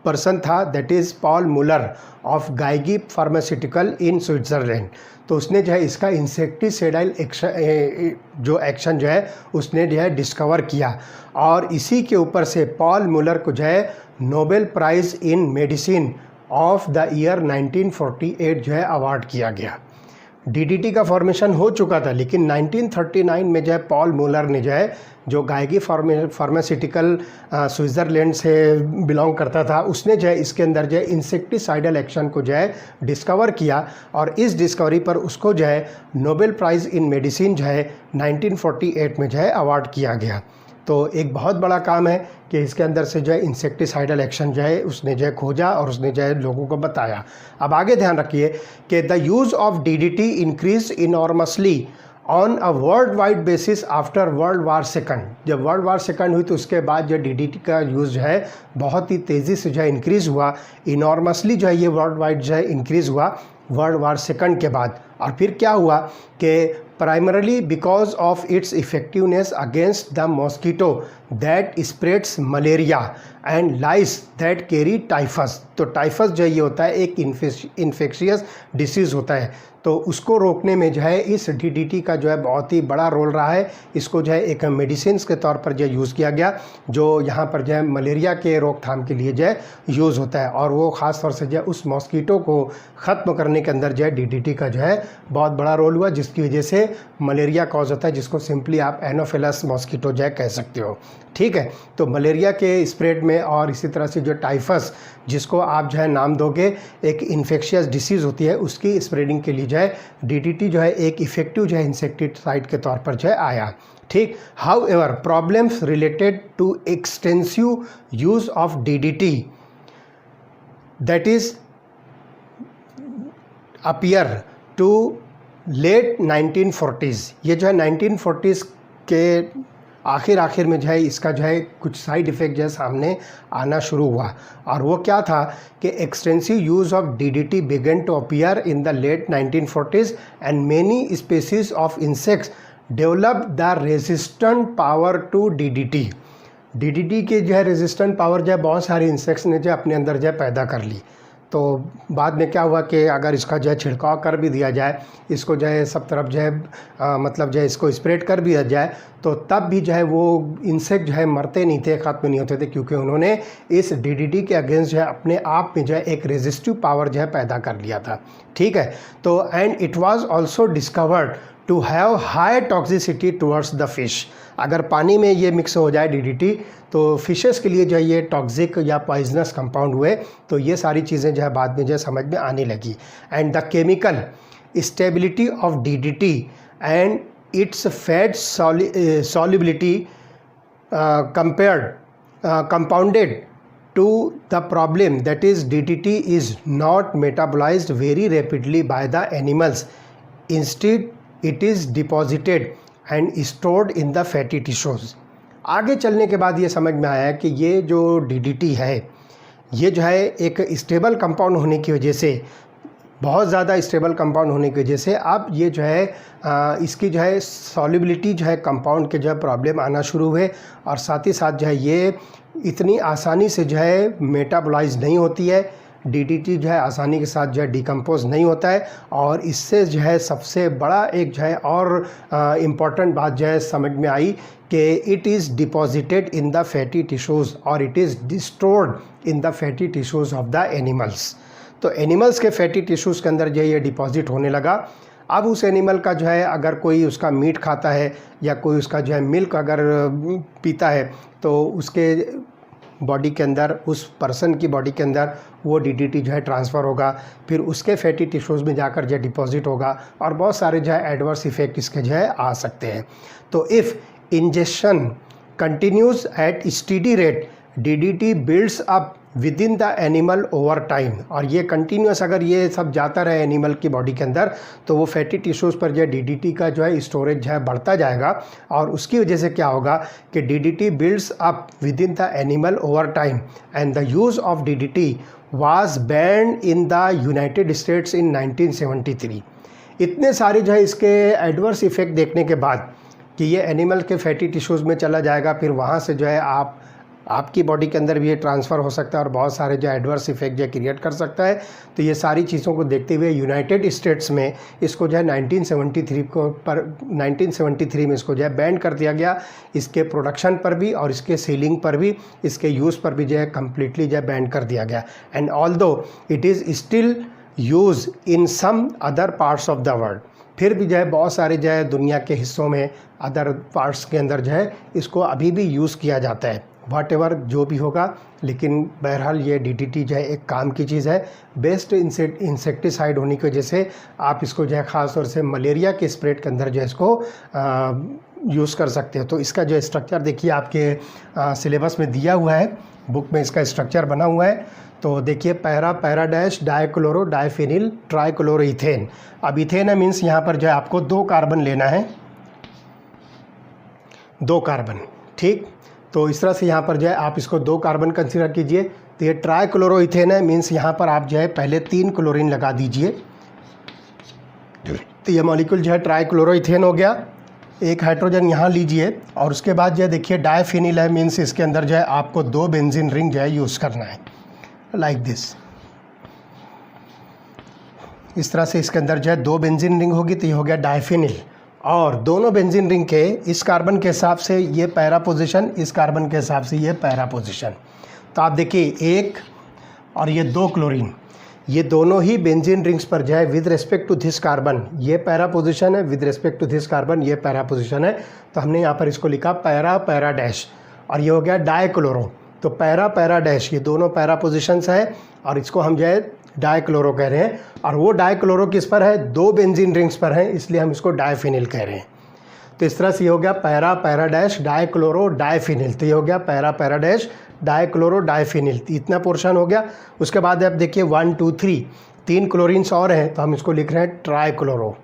[SPEAKER 1] पर्सन था, that is Paul Muller of Geigy pharmaceutical in Switzerland. तो उसने जो है इसका इंसेक्टिसाइडल जो एक्शन जो है उसने जो है डिस्कवर किया, और इसी के ऊपर से पॉल मुलर को जो है Nobel prize in medicine of the year 1948 जो है अवार्ड किया गया। DDT का फॉर्मेशन हो चुका था, लेकिन 1939 में जो है पॉल मुलर ने जो है, जो गाइगी फार्मास्यूटिकल स्विट्ज़रलैंड से बिलोंग करता था, उसने जो है इसके अंदर जो है इंसेक्टिसाइडल एक्शन को जो है डिस्कवर किया, और इस डिस्कवरी पर उसको जो है नोबेल प्राइज़ इन मेडिसिन जो है 1948 में जो है अवार्ड किया गया। तो एक बहुत बड़ा काम है कि इसके अंदर से जो है इंसेक्टिसाइडल एक्शन जो है उसने जो है खोजा और उसने जो है लोगों को बताया। अब आगे ध्यान रखिए कि the use of DDT increase enormously on a world wide basis after world war second. जब वर्ल्ड वार सेकंड हुई तो उसके बाद जो DDT का यूज़ जो है बहुत ही तेज़ी से जो है इंक्रीज़ हुआ, इनॉर्मसली जो है ये वर्ल्ड वाइड जो है इंक्रीज़ हुआ वर्ल्ड वार सेकंड के बाद। और फिर क्या हुआ कि primarily because of its effectiveness against the mosquito that spreads malaria and lice that carry typhus. तो टाइफस जो ये होता है एक इन्फेक्शियस डिसीज़ होता है, तो उसको रोकने में जो है इस DDT का जो है बहुत ही बड़ा रोल रहा है। इसको जो है एक मेडिसिन के तौर पर जो यूज़ किया गया, जो यहाँ पर जो है मलेरिया के रोकथाम के लिए जो है यूज़ होता है, और वो ख़ास तौर से जो है उस मॉस्किटो को ख़त्म करने के अंदर जो है DDT का जो है बहुत बड़ा रोल हुआ, जिसकी वजह से मलेरिया कॉज होता है, जिसको सिंपली आप एनोफिलस मॉस्किटो जो है कह सकते हो। ठीक है, तो मलेरिया के स्प्रेड में, और इसी तरह से जो टाइफस जिसको आप जो है नाम दोगे एक इन्फेक्शियस डिसीज़ होती है, उसकी स्प्रेडिंग के लिए जो है DDT जो है एक इफ़ेक्टिव जो है इंसेक्टिसाइड के तौर पर जो है आया। ठीक, however problems related to extensive use of DDT that is appear to late 1940s। ये जो है 1940s के आखिर में जो है इसका जो है कुछ साइड इफ़ेक्ट जो है सामने आना शुरू हुआ, और वो क्या था कि extensive use of DDT began to appear in the late 1940s and many species of insects develop the resistant power to DDT। DDT के जो है रेजिस्टेंट पावर जो है बहुत सारे इंसेक्ट्स ने जो अपने अंदर जो है पैदा कर ली। तो बाद में क्या हुआ कि अगर इसका जो है छिड़काव कर भी दिया जाए, इसको जो है सब तरफ जो है मतलब जो है इसको स्प्रेड कर भी दिया जाए, तो तब भी जो है वो इंसेक्ट जो है मरते नहीं थे, ख़त्म नहीं होते थे, क्योंकि उन्होंने इस DDT के अगेंस्ट जो है अपने आप में जो है एक रेजिस्टिव पावर जो है पैदा कर लिया था। ठीक है, तो and it was also discovered to have high toxicity towards the fish. अगर पानी में ये मिक्स हो जाए DDT तो फिशेस के लिए जो है ये टॉक्सिक या पॉइजनस कंपाउंड हुए। तो ये सारी चीज़ें जो है बाद में जो है समझ में आने लगी। And the chemical stability of DDT and it's fat solubility compounded to the problem that is DDT is not metabolized very rapidly by the animals. Instead it is deposited and stored in the fatty tissues. आगे चलने के बाद ये समझ में आया कि ये जो DDT है ये जो है एक स्टेबल कंपाउंड होने की वजह से, बहुत ज़्यादा स्टेबल कंपाउंड होने की वजह से अब ये जो है इसकी जो है सॉल्युबिलिटी जो है कंपाउंड के जो है प्रॉब्लम आना शुरू हुए, और साथ ही साथ जो है ये इतनी आसानी से जो है मेटाबोलाइज नहीं होती है, DDT जो है आसानी के साथ जो है डिकम्पोज नहीं होता है। और इससे जो है सबसे बड़ा एक जो है और इम्पॉर्टेंट बात जो है समझ में आई कि it is deposited in the fatty tissues और it is distorted in the fatty tissues of the animals. तो एनिमल्स के फैटी टिश्यूज़ के अंदर जो है ये डिपॉजिट होने लगा। अब उस एनिमल का जो है अगर कोई उसका मीट खाता है या कोई उसका जो है मिल्क अगर पीता है तो उसके बॉडी के अंदर, उस पर्सन की बॉडी के अंदर वो DDT जो है ट्रांसफ़र होगा, फिर उसके फैटी टिश्यूज़ में जाकर जो है डिपॉजिट होगा और बहुत सारे जो है एडवर्स इफ़ेक्ट इसके जो है आ सकते हैं। तो if injection continues at steady rate DDT builds up within the animal over time. और ये कंटिन्यूस अगर ये सब जाता रहे एनिमल की बॉडी के अंदर तो वो फैटी टिश्यूज़ पर जो है DDT का जो है स्टोरेज जो है बढ़ता जाएगा और उसकी वजह से क्या होगा कि DDT builds up within the animal over time and the use of DDT was banned in the United States in 1973। इतने सारे जो है इसके एडवर्स इफ़ेक्ट देखने के बाद कि ये एनिमल के फैटी टिश्यूज़ में चला जाएगा, फिर वहाँ से जो है आपकी बॉडी के अंदर भी ये ट्रांसफ़र हो सकता है और बहुत सारे जो एडवर्स इफ़ेक्ट जो क्रिएट कर सकता है। तो ये सारी चीज़ों को देखते हुए यूनाइटेड स्टेट्स में इसको जो है 1973 में इसको जो है बैन कर दिया गया। इसके प्रोडक्शन पर भी और इसके सेलिंग पर भी, इसके यूज़ पर भी जो है कम्प्लीटली जो है बैन कर दिया गया। And although it is still use in some other parts of the world, फिर भी जो है बहुत सारे जो है दुनिया के हिस्सों में, अदर पार्ट्स के अंदर जो है इसको अभी भी यूज़ किया जाता है। व्हाटएवर जो भी होगा, लेकिन बहरहाल ये DDT जो है एक काम की चीज़ है। बेस्ट इंसेक्टिसाइड होने की वजह से आप इसको जो है ख़ास तौर से मलेरिया के स्प्रेड के अंदर जो है इसको यूज़ कर सकते हो। तो इसका जो स्ट्रक्चर देखिए आपके सिलेबस में दिया हुआ है, बुक में इसका स्ट्रक्चर बना हुआ है। तो देखिए पैरा डैश डाइक्लोरो डाइफिनिल ट्राइक्लोरोइथेन। अब इथेन है मीन्स यहाँ पर जो है आपको 2 कार्बन लेना है, 2 कार्बन, ठीक। तो इस तरह से यहाँ पर जो है आप इसको 2 कार्बन कंसीडर कीजिए। तो ये ट्राइक्लोरोइथेन है मीन्स यहाँ पर आप जो है पहले 3 क्लोरीन लगा दीजिए। तो ये मॉलिक्यूल जो है ट्राइक्लोरोइथेन हो गया। एक हाइड्रोजन यहाँ लीजिए और उसके बाद जो है देखिए डाइफिनिल है मीन्स इसके अंदर जो है आपको 2 बेंजीन रिंग जो है यूज़ करना है, लाइक दिस। इस तरह से इसके अंदर जो है 2 बेंजीन रिंग होगी तो ये हो गया डाइफिनिल। और दोनों बेंजीन रिंग के इस कार्बन के हिसाब से ये पैरा पोजीशन, इस कार्बन के हिसाब से ये पैरा पोजीशन। तो आप देखिए 1 और ये 2 क्लोरीन, ये दोनों ही बेंजीन रिंग्स पर जो है with respect to this carbon ये पैरा पोजीशन है, with respect to this carbon ये पैरा पोजीशन है। तो हमने यहाँ पर इसको लिखा पैरा डैश और ये हो गया डाइक्लोरो। तो पैरा डैश ये दोनों पैरा पोजीशंस है और इसको हम जो है डाइक्लोरो कह रहे हैं। और वो डाइक्लोरो किस पर है, 2 बेंजीन रिंग्स पर है, इसलिए हम इसको डाइफिनिल कह रहे हैं। तो इस तरह से ये हो गया पैरा डैश डाइक्लोरो डाइफिनिल। तो ये हो गया पैरा डैश डाइक्लोरो डाइफिनिल। इतना पोर्शन हो गया। उसके बाद आप देखिए 1 2 3 क्लोरीन्स और हैं तो हम इसको लिख रहे हैं ट्राइक्लोरो।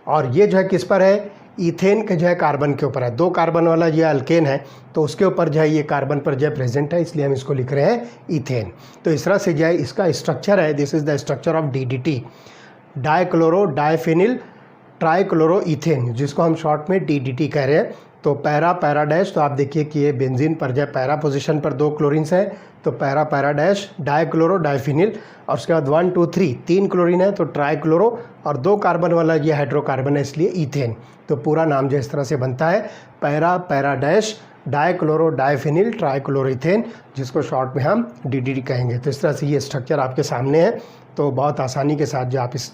[SPEAKER 1] और ये जो है किस पर है, इथेन के जो है कार्बन के ऊपर है। 2 कार्बन वाला ये अल्केन है तो उसके ऊपर जो है ये कार्बन पर जो है प्रेजेंट है, इसलिए हम इसको लिख रहे हैं इथेन। तो इस तरह से जो है इसका स्ट्रक्चर है, this is the structure of DDT, dichloro diphenyl trichloro ethane, जिसको हम शॉर्ट में DDT कह रहे हैं। तो पैरा डैश, तो आप देखिए कि ये बेंजीन पर जो है पैरा पोजीशन पर 2 क्लोरीन्स हैं तो पैरा डैश डाइक्लोरो डाइफिनिल। और उसके बाद 1 2 3 क्लोरीन है तो ट्राइक्लोरो और 2 कार्बन वाला ये हाइड्रोकार्बन है इसलिए इथेन। तो पूरा नाम जो इस तरह से बनता है पैरा डैश डाइक्लोरो डाइफिनिल ट्राइक्लोरोइथेन, जिसको शॉर्ट में हम DDT कहेंगे। तो इस तरह से ये स्ट्रक्चर आपके सामने है। तो बहुत आसानी के साथ जो आप इस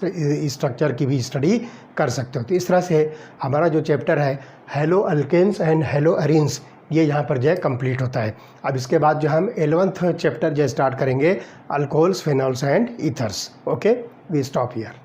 [SPEAKER 1] स्ट्रक्चर की भी स्टडी कर सकते हो। तो इस तरह से हमारा जो चैप्टर है halo alkanes and halo arenes, ये यहाँ पर जो है कंप्लीट होता है। अब इसके बाद जो हम 11th चैप्टर जो स्टार्ट करेंगे alcohols, phenols and ethers. Okay, we stop here.